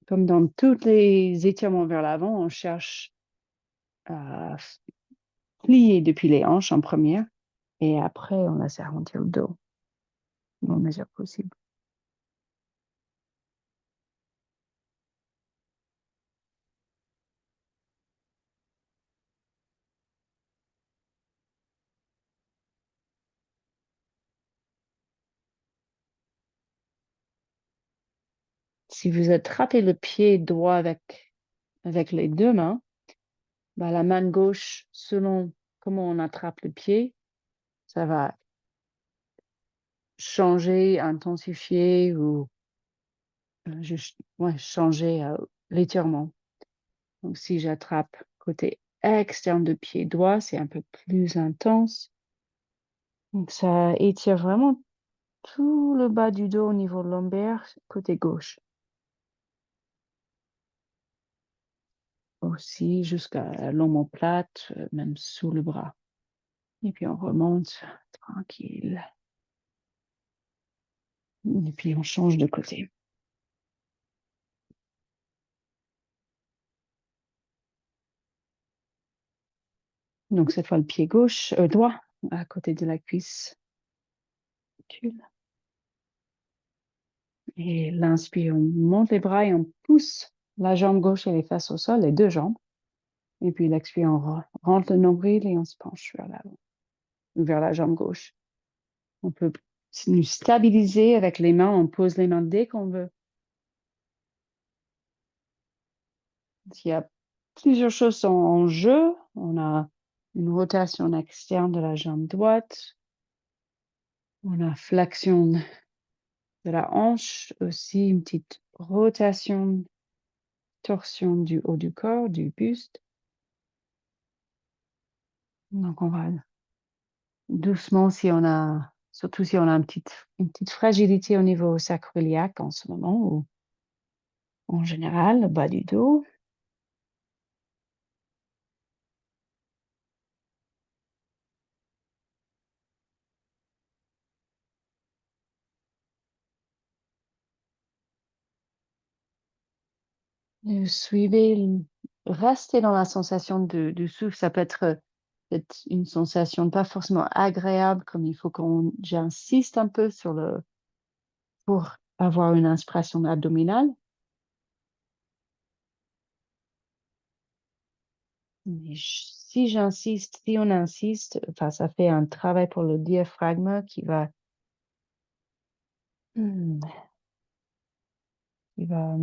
Comme dans tous les étirements vers l'avant, on cherche à plier depuis les hanches en première et après, on laisse arrondir le dos dans la mesure possible. Si vous attrapez le pied droit avec les deux mains, bah, la main gauche, selon comment on attrape le pied, ça va changer, intensifier ou juste changer l'étirement. Donc, si j'attrape côté externe de pied droit, c'est un peu plus intense. Donc, ça étire vraiment tout le bas du dos au niveau lombaire, côté gauche. Aussi jusqu'à l'omoplate, même sous le bras. Et puis on remonte tranquille. Et puis on change de côté. Donc cette fois le pied gauche, droit, à côté de la cuisse. Et l'inspire, on monte les bras et on pousse la jambe gauche et les fesses au sol, les deux jambes. Et puis l'expire, on rentre le nombril et on se penche vers l'avant, vers la jambe gauche. On peut nous stabiliser avec les mains, on pose les mains dès qu'on veut. Il y a plusieurs choses en jeu. On a une rotation externe de la jambe droite. On a flexion de la hanche, aussi une petite rotation, torsion du haut du corps, du buste. Donc on va doucement, surtout si on a une petite fragilité au niveau sacro-iliaque en ce moment, ou en général, le bas du dos. Restez dans la sensation du souffle. Ça peut être peut-être une sensation pas forcément agréable, comme il faut j'insiste un peu pour avoir une inspiration abdominale. Mais si on insiste, enfin, ça fait un travail pour le diaphragme hmm, qui va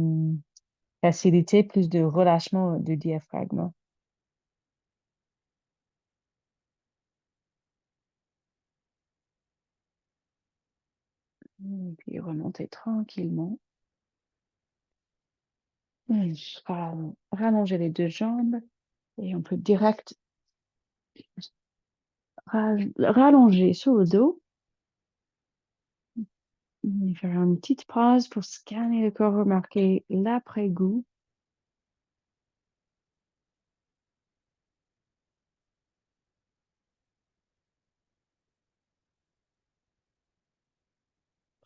faciliter plus de relâchement du diaphragme. Et puis remonter tranquillement. Et rallonger les deux jambes et on peut direct rallonger sur le dos. Et faire une petite pause pour scanner le corps, remarquer l'après-goût.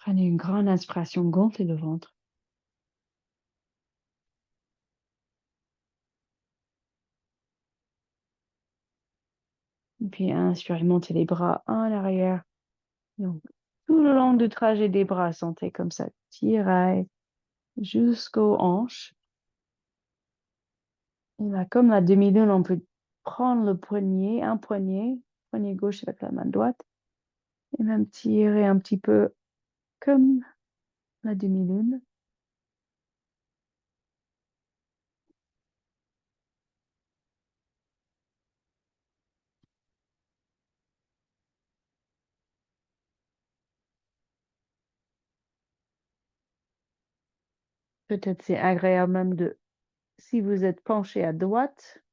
Prenez une grande inspiration, gonflez le ventre. Et puis inspirez, montez les bras en arrière. Donc, tout le long du trajet des bras, sentez comme ça, tirez jusqu'aux hanches. Et là, comme la demi-lune, on peut prendre le poignet, poignet gauche avec la main droite, et même tirer un petit peu comme la demi-lune. Peut-être c'est agréable même de, si vous êtes penché à droite,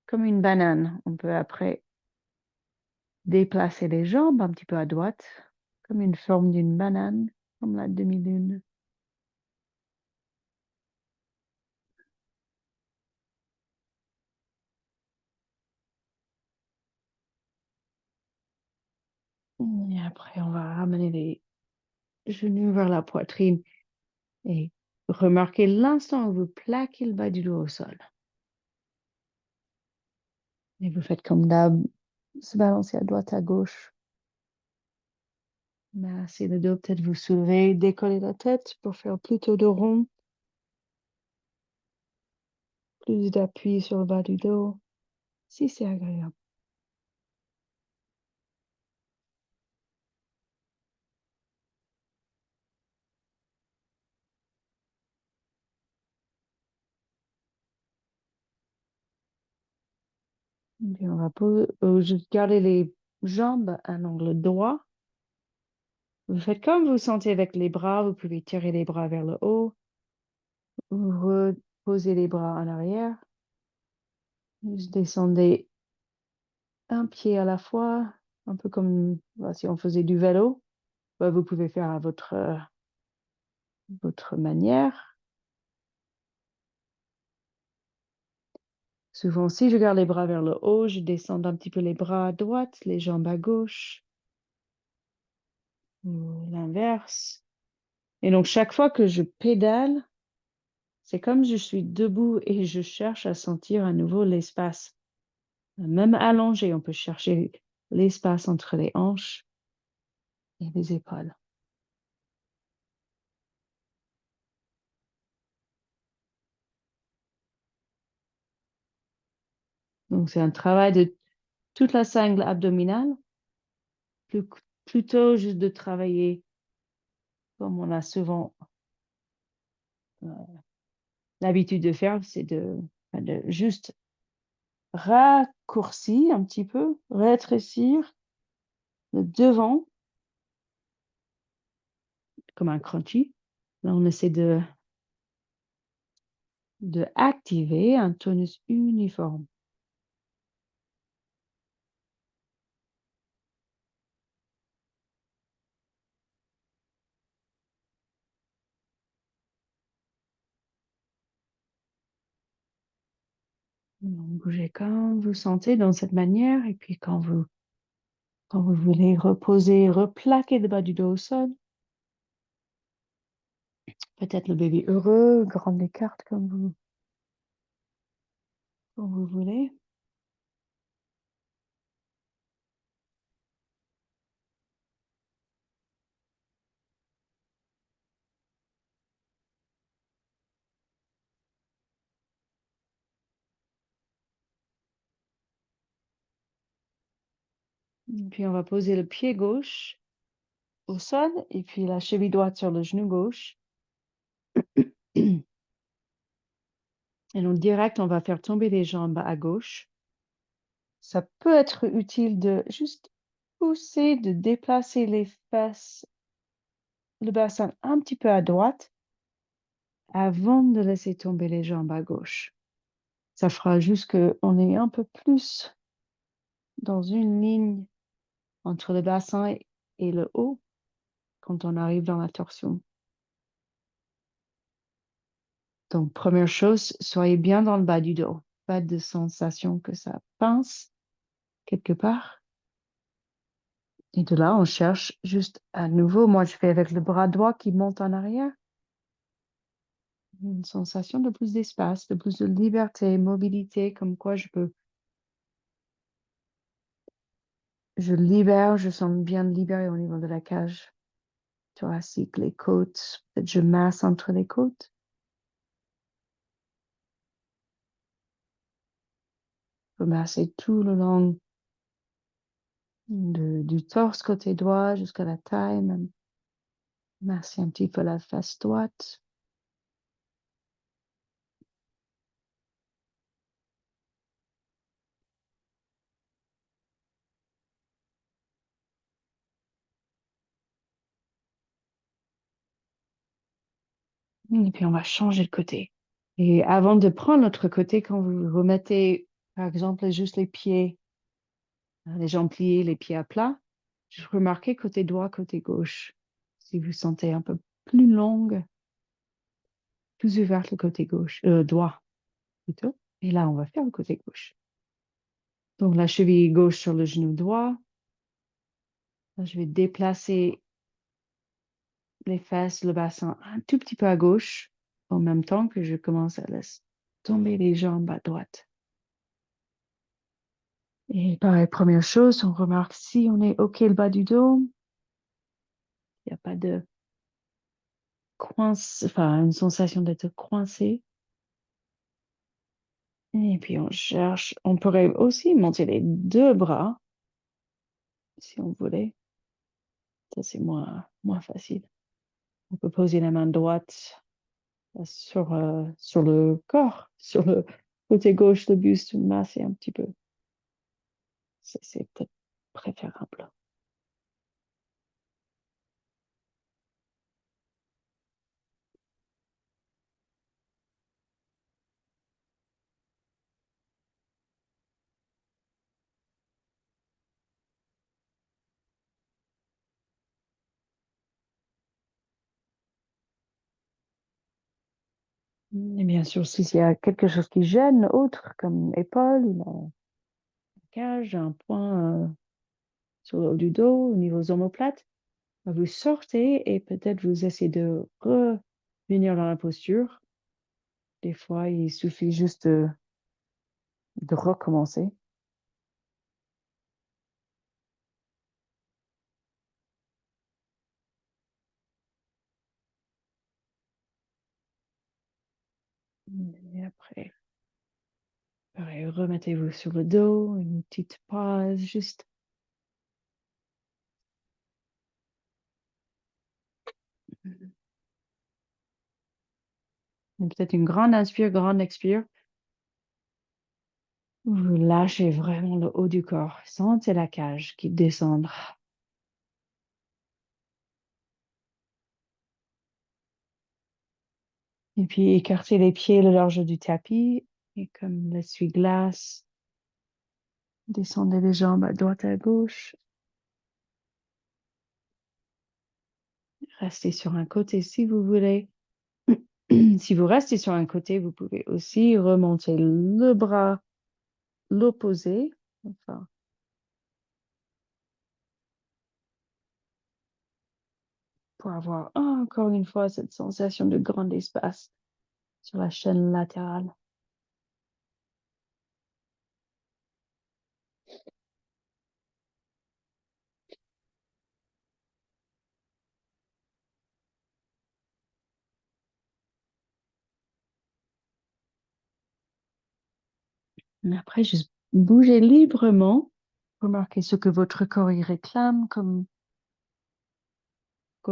comme une banane, on peut après déplacer les jambes un petit peu à droite, comme une forme d'une banane, comme la demi-lune. Et après, on va ramener les genoux vers la poitrine et remarquez l'instant où vous plaquez le bas du dos au sol. Et vous faites comme d'hab, se balancer à droite, à gauche. Massez le dos, peut-être vous soulevez, décollez la tête pour faire plutôt de rond. Plus d'appui sur le bas du dos, si c'est agréable. Et puis on va juste garder les jambes à un angle droit. Vous faites comme vous sentez avec les bras. Vous pouvez tirer les bras vers le haut. Vous reposez les bras en arrière. Juste descendez un pied à la fois, un peu comme si on faisait du vélo. Vous pouvez faire à votre manière. Souvent, si je garde les bras vers le haut, je descends un petit peu les bras à droite, les jambes à gauche, ou l'inverse. Et donc, chaque fois que je pédale, c'est comme je suis debout et je cherche à sentir à nouveau l'espace. Même allongé, on peut chercher l'espace entre les hanches et les épaules. Donc, c'est un travail de toute la sangle abdominale, plus- plutôt juste de travailler comme on a souvent euh, l'habitude de faire, c'est de juste raccourcir un petit peu, rétrécir le devant comme un crunchy. Là, on essaie de activer un tonus uniforme. Donc, bougez quand vous sentez dans cette manière et puis quand vous voulez reposer, replaquer le bas du dos au sol. Peut-être le bébé heureux, grande écarte comme vous voulez. Et puis on va poser le pied gauche au sol et puis la cheville droite sur le genou gauche. Et donc direct, on va faire tomber les jambes à gauche. Ça peut être utile de juste pousser, de déplacer les fesses, le bassin un petit peu à droite avant de laisser tomber les jambes à gauche. Ça fera juste qu'on est un peu plus dans une ligne entre le bassin et le haut quand on arrive dans la torsion. Donc, première chose, soyez bien dans le bas du dos. Pas de sensation que ça pince quelque part. Et de là, on cherche juste à nouveau. Moi, je fais avec le bras droit qui monte en arrière. Une sensation de plus d'espace, de plus de liberté, mobilité, comme quoi je libère, je sens bien libéré au niveau de la cage thoracique, les côtes. Peut-être je masse entre les côtes. Je peux masser tout le long du torse côté droit jusqu'à la taille, même masser un petit peu la face droite. Et puis on va changer de côté. Et avant de prendre l'autre côté, quand vous remettez, par exemple, juste les pieds, les jambes pliées, les pieds à plat, je remarquais côté droit, côté gauche. Si vous sentez un peu plus longue, plus ouverte le côté gauche, droit plutôt. Et là, on va faire le côté gauche. Donc la cheville gauche sur le genou droit. Là, je vais déplacer les fesses, le bassin un tout petit peu à gauche, en même temps que je commence à laisser tomber les jambes à droite. Et pareil, première chose, on remarque si on est OK le bas du dos, il n'y a pas de coince, enfin une sensation d'être coincé. Et puis on cherche, on pourrait aussi monter les deux bras si on voulait. Ça, c'est moins facile. On peut poser la main droite sur le corps, sur le côté gauche, le buste, masser un petit peu. C'est peut-être préférable. Et bien sûr, s'il y a quelque chose qui gêne, autre comme l'épaule ou la cage, un point sur le haut du dos, au niveau des omoplates, vous sortez et peut-être vous essayez de revenir dans la posture. Des fois, il suffit juste de recommencer. Et après, pareil, remettez-vous sur le dos, une petite pause, juste. Et peut-être une grande inspire, grande expire. Vous lâchez vraiment le haut du corps. Sentez la cage qui descend. Et puis écartez les pieds le large du tapis. Et comme l'essuie-glace, descendez les jambes à droite à gauche. Restez sur un côté si vous voulez. Si vous restez sur un côté, vous pouvez aussi remonter le bras, l'opposé. Enfin, pour avoir encore une fois cette sensation de grand espace sur la chaîne latérale. Mais après, juste bougez librement. Remarquez ce que votre corps y réclame comme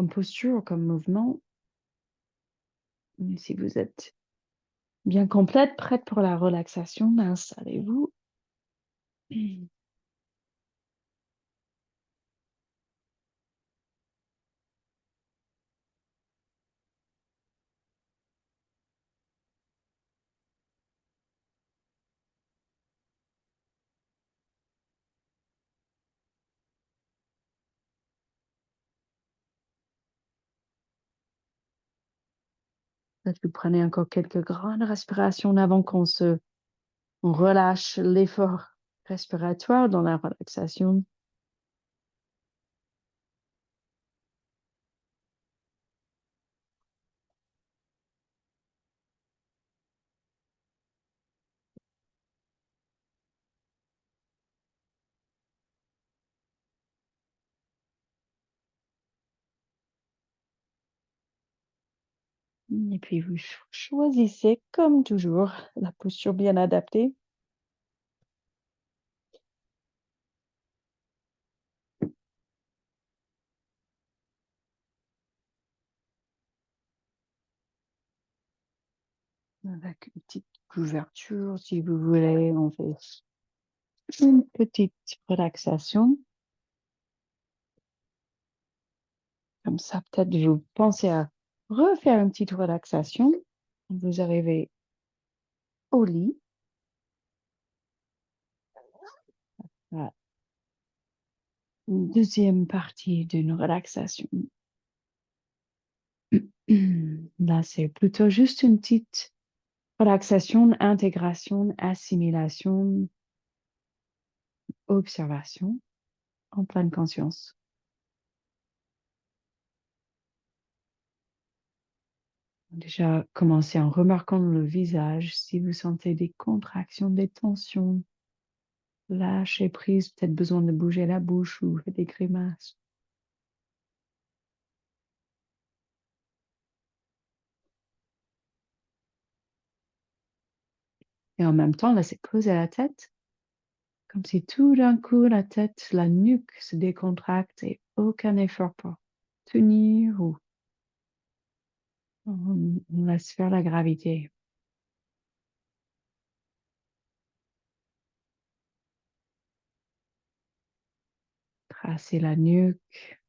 posture, comme mouvement. Et si vous êtes bien complète, prête pour la relaxation, installez-vous. Peut-être que vous prenez encore quelques grandes respirations avant on relâche l'effort respiratoire dans la relaxation. Et puis vous choisissez, comme toujours, la posture bien adaptée. Avec une petite couverture, si vous voulez, on fait une petite relaxation. Comme ça, peut-être vous pensez à refaire une petite relaxation. Vous arrivez au lit. Voilà. Une deuxième partie d'une relaxation. Là, c'est plutôt juste une petite relaxation, intégration, assimilation, observation en pleine conscience. Déjà, commencez en remarquant le visage si vous sentez des contractions, des tensions. Lâchez prise, peut-être besoin de bouger la bouche ou des grimaces. Et en même temps, laissez poser la tête, comme si tout d'un coup, la tête, la nuque se décontracte et aucun effort pour tenir ou on laisse faire la gravité. Tracez la nuque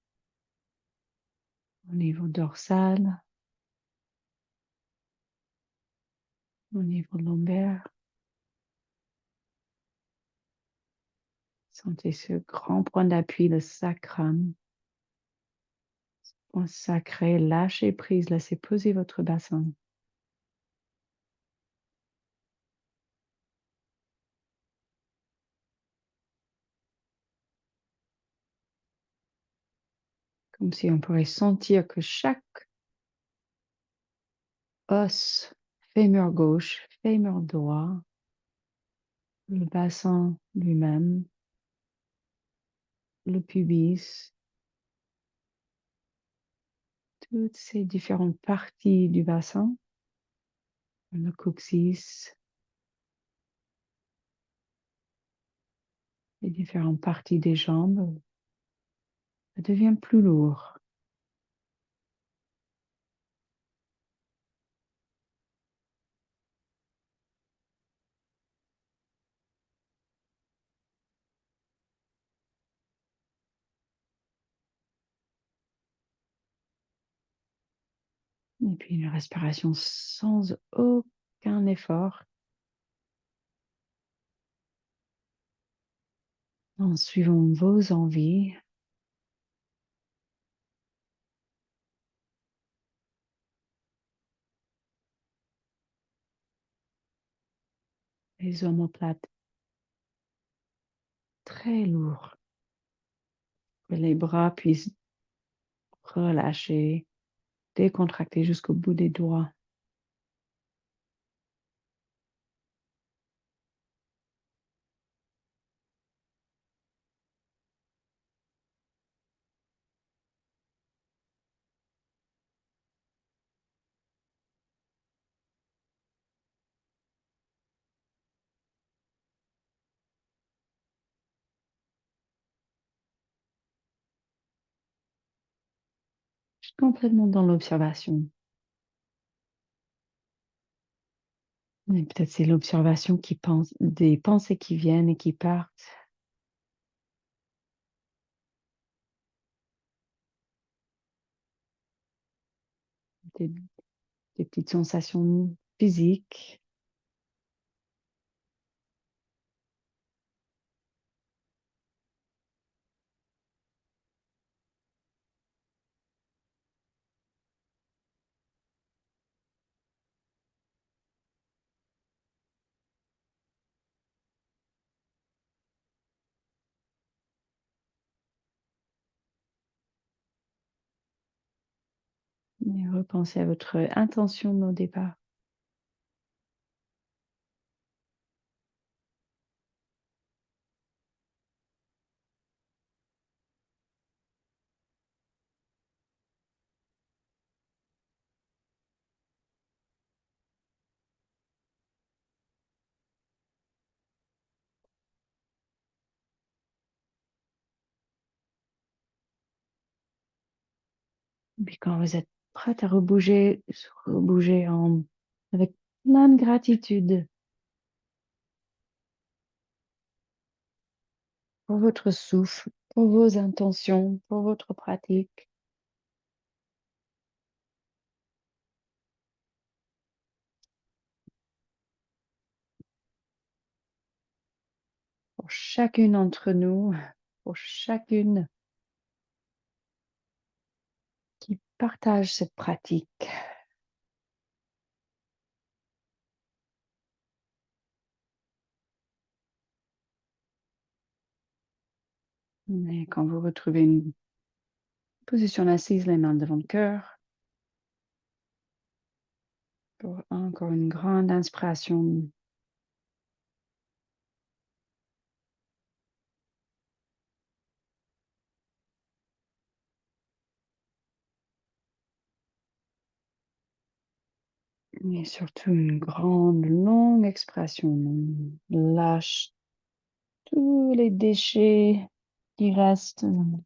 au niveau dorsal, au niveau lombaire. Sentez ce grand point d'appui, le sacrum. Point sacré, lâchez prise, laissez poser votre bassin. Comme si on pourrait sentir que chaque os, fémur gauche, fémur droit, le bassin lui-même, le pubis, toutes ces différentes parties du bassin, le coccyx, les différentes parties des jambes, ça devient plus lourd. Et puis une respiration sans aucun effort, en suivant vos envies. Les omoplates très lourds, que les bras puissent relâcher, décontracter jusqu'au bout des doigts. Complètement dans l'observation. Et peut-être c'est l'observation qui pense, des pensées qui viennent et qui partent. Des, des petites sensations physiques. Et repensez à votre intention au départ. Puis quand vous êtes prête à rebouger, avec plein de gratitude pour votre souffle, pour vos intentions, pour votre pratique. Pour chacune d'entre nous, pour chacune qui partage cette pratique. Et quand vous retrouvez une position assise, les mains devant le cœur, pour encore une grande inspiration. Et surtout une grande, longue expiration. On lâche tous les déchets qui restent avec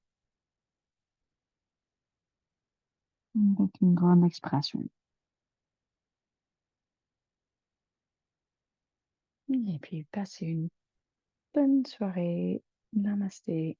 une grande expiration. Et puis, passez une bonne soirée. Namasté.